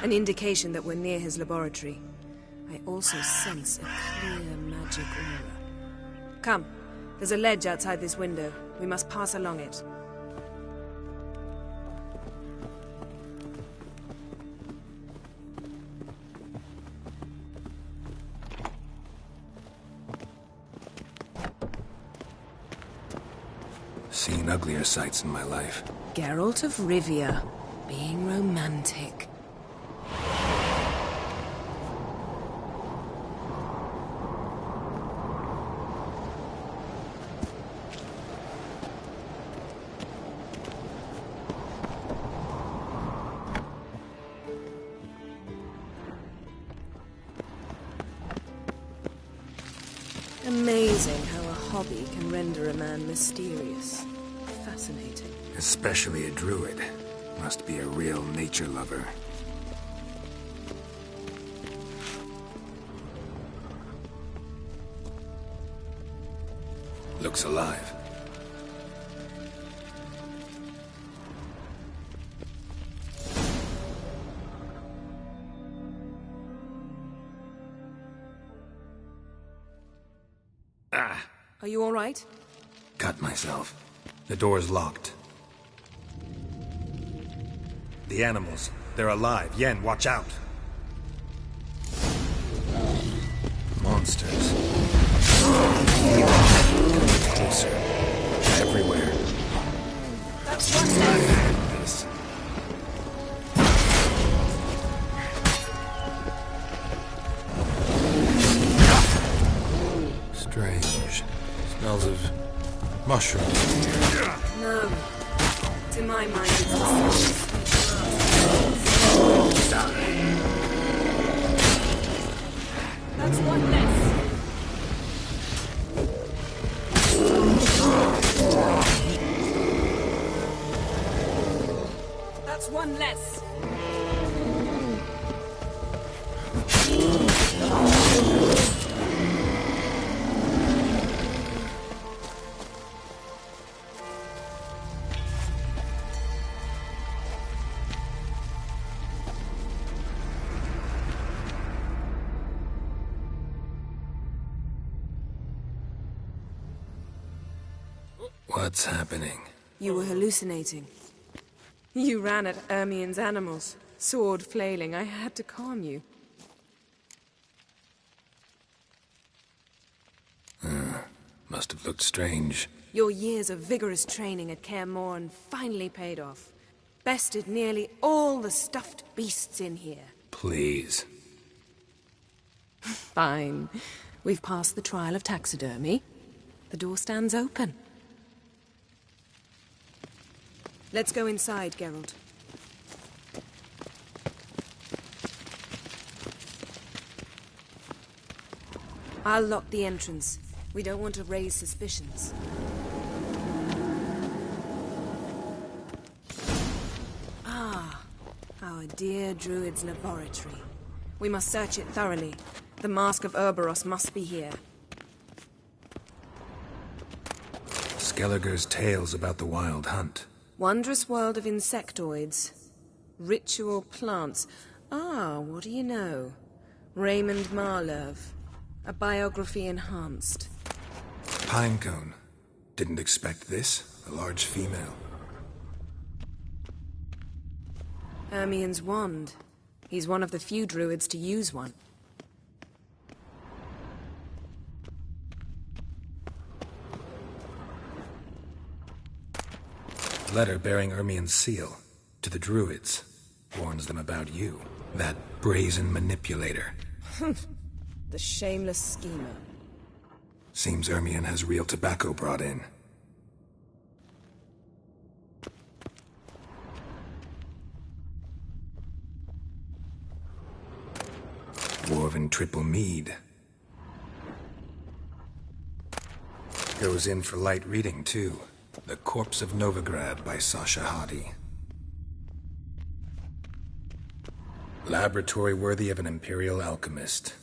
An indication that we're near his laboratory. I also sense a clear magic aura. Come, there's a ledge outside this window. We must pass along it. Seen uglier sights in my life. Geralt of Rivia, being romantic. Amazing how a hobby can render a man mysterious. Fascinating. Especially a druid. Must be a real nature lover. Looks alive. Ah! Are you all right? Cut myself. The door's locked. The animals. They're alive. Yen, watch out. Monsters. Closer. Everywhere. That's one left. This. Strange. Smells of mushrooms. No. To my mind, it's that's one less. That's one less. What's happening? You were hallucinating. You ran at Ermien's animals, sword flailing. I had to calm you. Must have looked strange. Your years of vigorous training at Kaer Morhen finally paid off. Bested nearly all the stuffed beasts in here. Please. Fine. We've passed the trial of taxidermy. The door stands open. Let's go inside, Geralt. I'll lock the entrance. We don't want to raise suspicions. Ah, our dear druid's laboratory. We must search it thoroughly. The Mask of Ouroboros must be here. Skelliger's tales about the Wild Hunt. Wondrous world of insectoids. Ritual plants. Ah, what do you know? Raymond Marlove. A biography enhanced. Pinecone. Didn't expect this. A large female. Ermien's wand. He's one of the few druids to use one. Letter bearing Ermien's seal. To the druids. Warns them about you. That brazen manipulator. The shameless schemer. Seems Ermien has real tobacco brought in. Dwarven triple mead. Goes in for light reading, too. The Corpse of Novigrad by Sasha Hadi. Laboratory worthy of an imperial alchemist.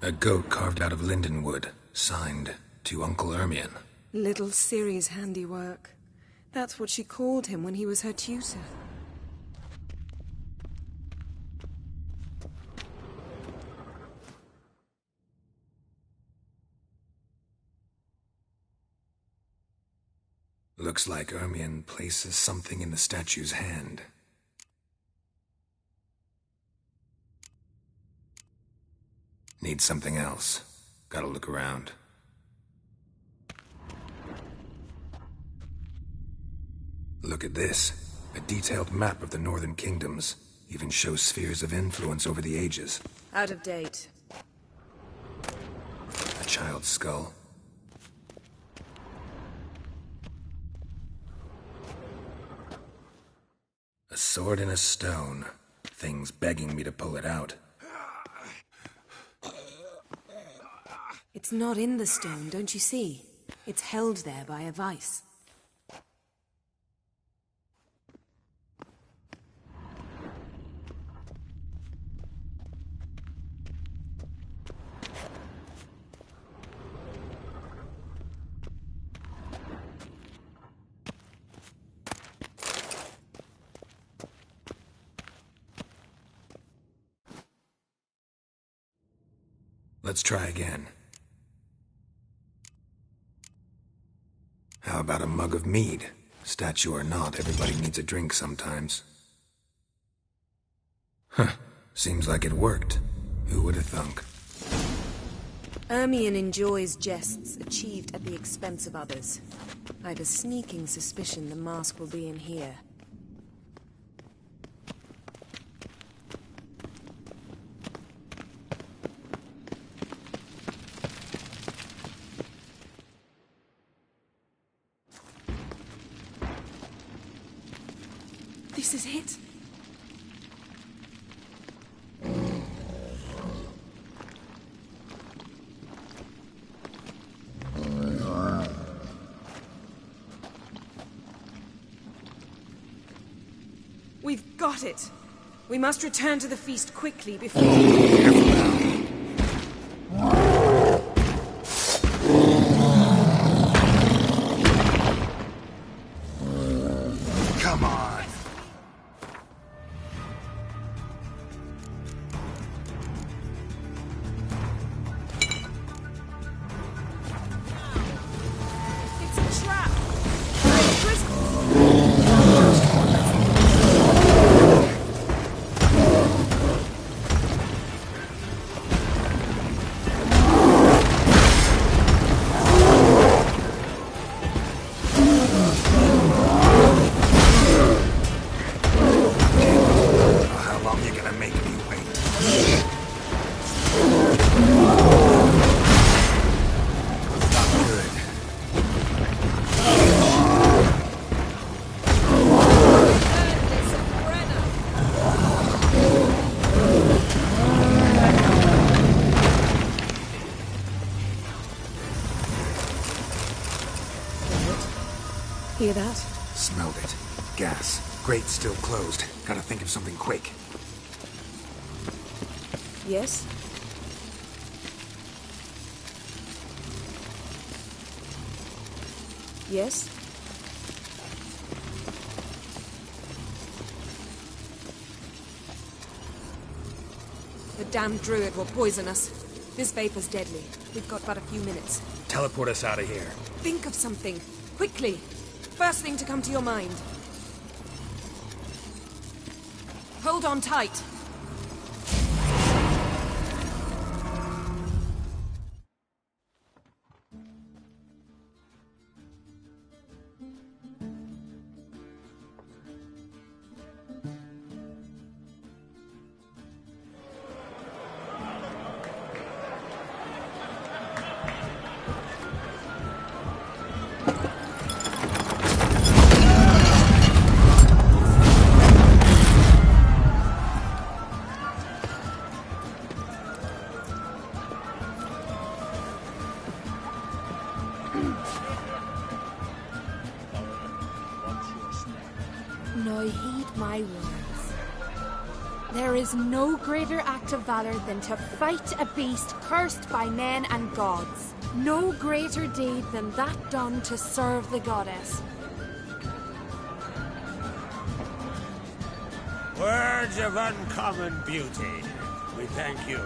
A goat carved out of lindenwood, signed to Uncle Ermien. Little Ciri's handiwork. That's what she called him when he was her tutor. Looks like Ermien places something in the statue's hand. Need something else. Gotta look around. Look at this. A detailed map of the Northern Kingdoms. Even shows spheres of influence over the ages. Out of date. A child's skull. A sword in a stone. thing's begging me to pull it out. It's not in the stone, don't you see? It's held there by a vice. Let's try again. How about a mug of mead? Statue or not, everybody needs a drink sometimes. Huh. Seems like it worked. Who would have thunk? Ermion enjoys jests achieved at the expense of others. I've a sneaking suspicion the mask will be in here. This is it. We've got it. We must return to the feast quickly before... Come on. It's a trap. How long you gonna make me wait? Hear that? Smelled it. Gas. Grate still closed. Gotta think of something quick. Yes? Yes? The damned druid will poison us. This vapor's deadly. We've got but a few minutes. Teleport us out of here. Think of something. Quickly. First thing to come to your mind. Hold on tight. Now heed my words. There is no greater act of valor than to fight a beast cursed by men and gods. No greater deed than that done to serve the goddess. Words of uncommon beauty. We thank you.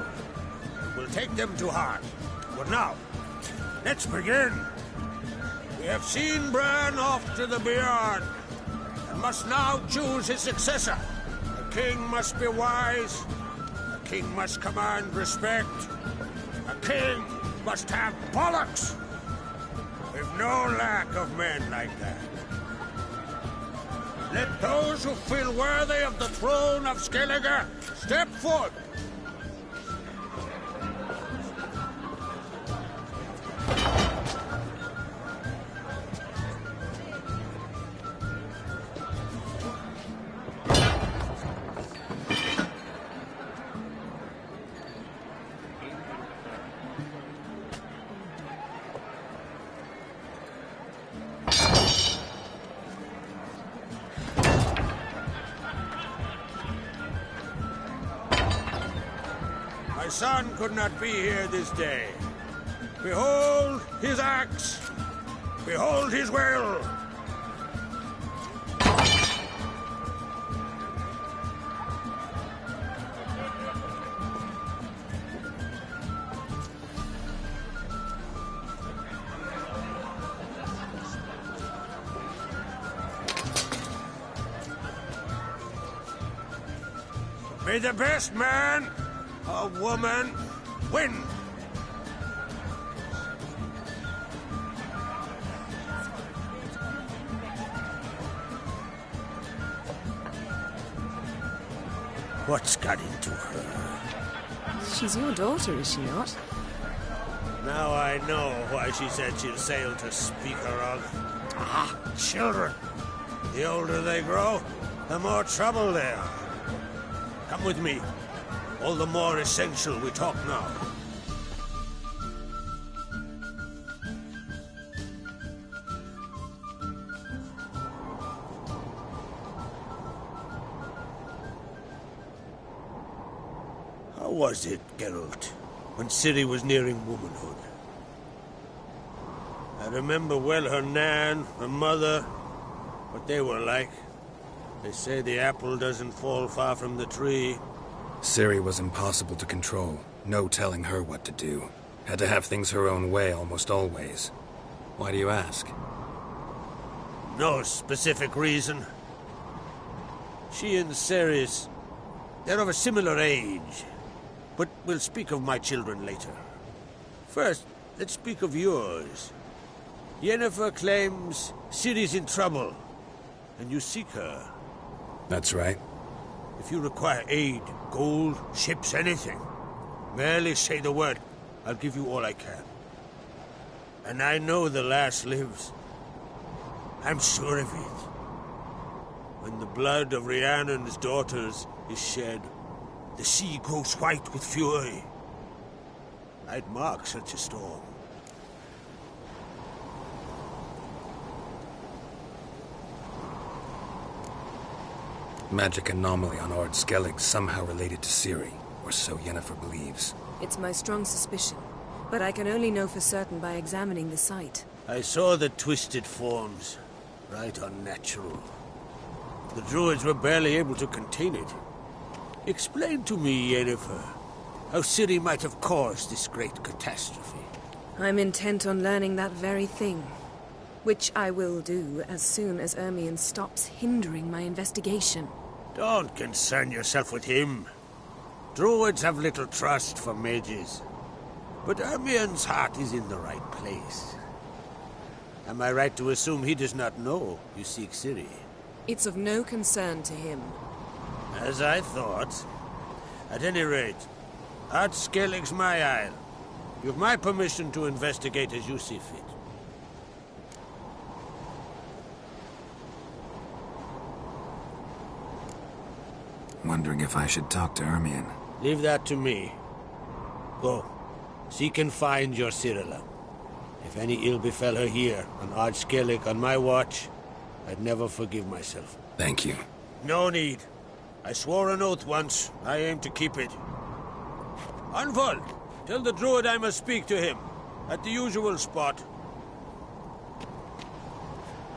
We'll take them to heart. But now, let's begin. We have seen Bran off to the beyond, and must now choose his successor. A king must be wise. A king must command respect. A king must have bollocks. We've no lack of men like that. Let those who feel worthy of the throne of Skellige step forth. My son could not be here this day. Behold his axe! Behold his will! May the best man or woman win! What's got into her? She's your daughter, is she not? Now I know why she said she'll sail to speak her of. Ah, children. The older they grow, the more trouble they are. Come with me. All the more essential we talk now. How was it, Geralt, when Ciri was nearing womanhood? I remember well her nan, her mother, what they were like. They say the apple doesn't fall far from the tree. Ciri was impossible to control. No telling her what to do. Had to have things her own way almost always. Why do you ask? No specific reason. She and Ceres, they're of a similar age. But we'll speak of my children later. First, let's speak of yours. Yennefer claims Ciri's in trouble, and you seek her. That's right. If you require aid, gold, ships, anything, merely say the word. I'll give you all I can. And I know the lass lives. I'm sure of it. When the blood of Rhiannon's daughters is shed, the sea grows white with fury. I'd mark such a storm. Magic anomaly on Ard Skellig somehow related to Ciri, or so Yennefer believes. It's my strong suspicion, but I can only know for certain by examining the site. I saw the twisted forms. Right unnatural. The druids were barely able to contain it. Explain to me, Yennefer, how Ciri might have caused this great catastrophe. I'm intent on learning that very thing, which I will do as soon as Ermion stops hindering my investigation. Don't concern yourself with him. Druids have little trust for mages. But Ermion's heart is in the right place. Am I right to assume he does not know you seek Ciri? It's of no concern to him. As I thought. At any rate, Ard Skellig's my isle. You've my permission to investigate as you see fit. Wondering if I should talk to Ermion. Leave that to me. Go. Seek and find your Cirilla. If any ill befell her here, on Ard Skellig on my watch, I'd never forgive myself. Thank you. No need. I swore an oath once. I aim to keep it. Unfold! Tell the druid I must speak to him. At the usual spot.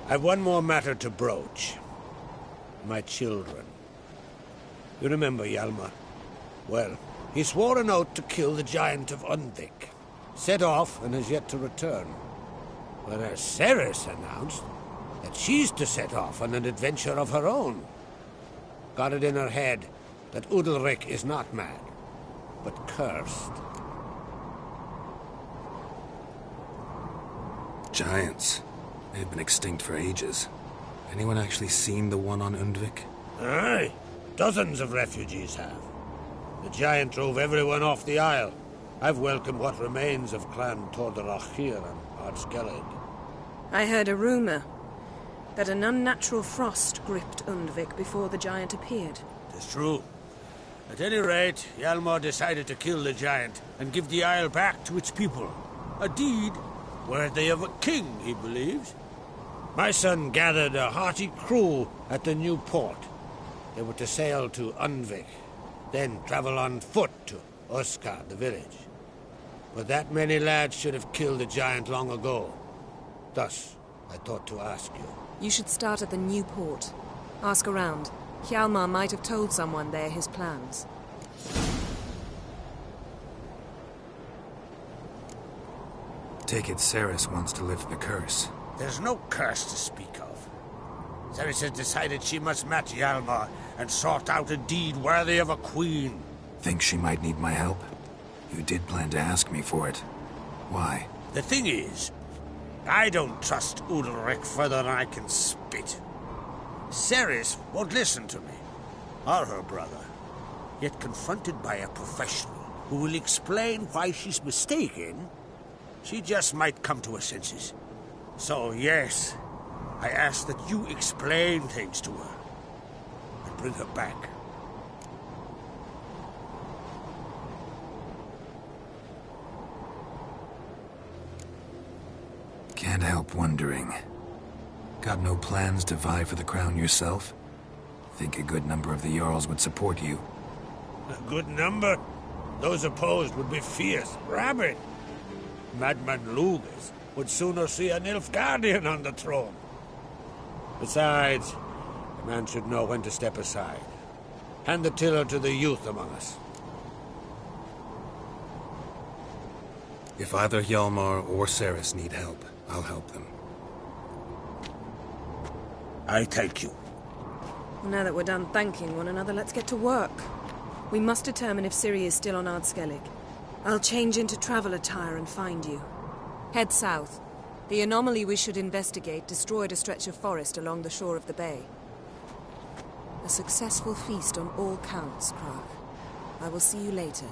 I've one more matter to broach. My children. You remember Hjalmar? Well, he swore an oath to kill the giant of Undvik. Set off and has yet to return. Whereas Ceres announced that she's to set off on an adventure of her own. Got it in her head that Udalric is not mad, but cursed. Giants. They've been extinct for ages. Anyone actually seen the one on Undvik? Aye. Dozens of refugees have. The giant drove everyone off the isle. I've welcomed what remains of Clan Tordarach here on Ard Skellig. I heard a rumor that an unnatural frost gripped Undvik before the giant appeared. It's true. At any rate, Hjalmar decided to kill the giant and give the isle back to its people. A deed worthy of a king, he believes. My son gathered a hearty crew at the new port. They were to sail to Undvik, then travel on foot to Oscar, the village. But that many lads should have killed the giant long ago. Thus, I thought to ask you. You should start at the new port. Ask around. Hjalmar might have told someone there his plans. Take it Ceres wants to lift the curse. There's no curse to speak of. Ceres has decided she must match Hjalmar and sort out a deed worthy of a queen. Think she might need my help? You did plan to ask me for it. Why? The thing is, I don't trust Udalric further than I can spit. Ceres won't listen to me, or her brother. Yet confronted by a professional who will explain why she's mistaken, she just might come to her senses. So yes, I ask that you explain things to her and bring her back. Can't help wondering. Got no plans to vie for the crown yourself? Think a good number of the Jarls would support you. A good number? Those opposed would be fierce, rabid. Madman Lugas would sooner see an Nilfgaardian on the throne. Besides, a man should know when to step aside. Hand the tiller to the youth among us. If either Hjalmar or Ceres need help, I'll help them. I thank you. Well, now that we're done thanking one another, let's get to work. We must determine if Ciri is still on Ardskellig. I'll change into travel attire and find you. Head south. The anomaly we should investigate destroyed a stretch of forest along the shore of the bay. A successful feast on all counts, Krag. I will see you later.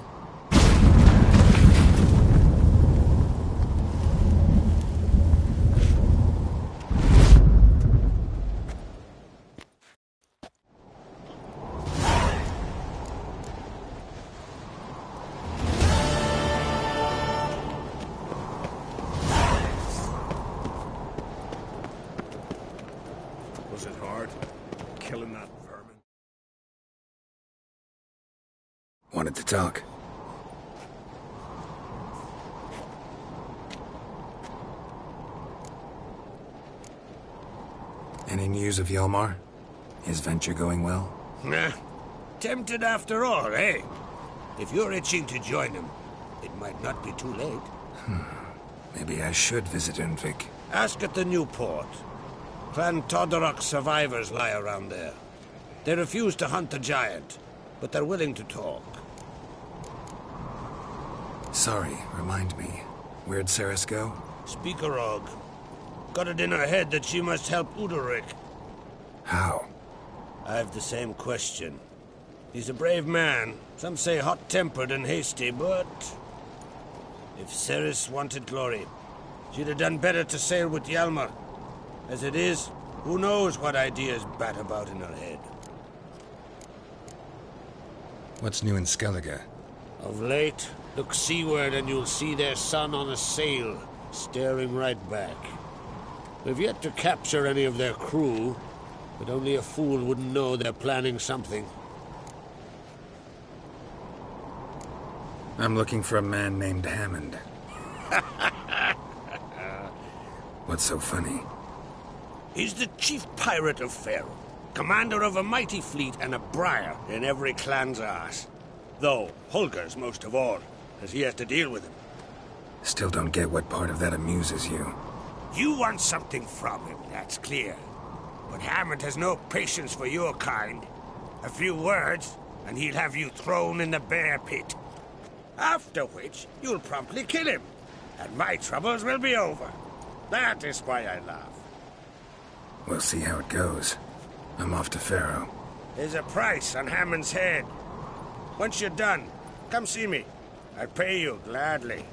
Was it hard? Killing that vermin? Wanted to talk. Any news of Hjalmar? His venture going well? Nah. Tempted after all, eh? If you're itching to join him, it might not be too late. Maybe I should visit Undvik. Ask at the new port. Clan Todorok survivors lie around there. They refuse to hunt the giant, but they're willing to talk. Sorry, remind me. Where'd Ceres go? Speakerog. Got it in her head that she must help Udalric. How? I've the same question. He's a brave man. Some say hot-tempered and hasty, but... if Ceres wanted glory, she'd have done better to sail with Hjalmar. As it is, who knows what ideas bat about in her head. What's new in Skellige? Of late, look seaward and you'll see their sun on a sail, staring right back. We've yet to capture any of their crew, but only a fool wouldn't know they're planning something. I'm looking for a man named Hammond. What's so funny? He's the chief pirate of Faerû, commander of a mighty fleet and a briar in every clan's arse. Though Holger's most of all, as he has to deal with him. Still don't get what part of that amuses you. You want something from him, that's clear. But Hammond has no patience for your kind. A few words, and he'll have you thrown in the bear pit. After which, you'll promptly kill him, and my troubles will be over. That is why I laugh. We'll see how it goes. I'm off to Faerû. There's a price on Hammond's head. Once you're done, come see me. I'll pay you gladly.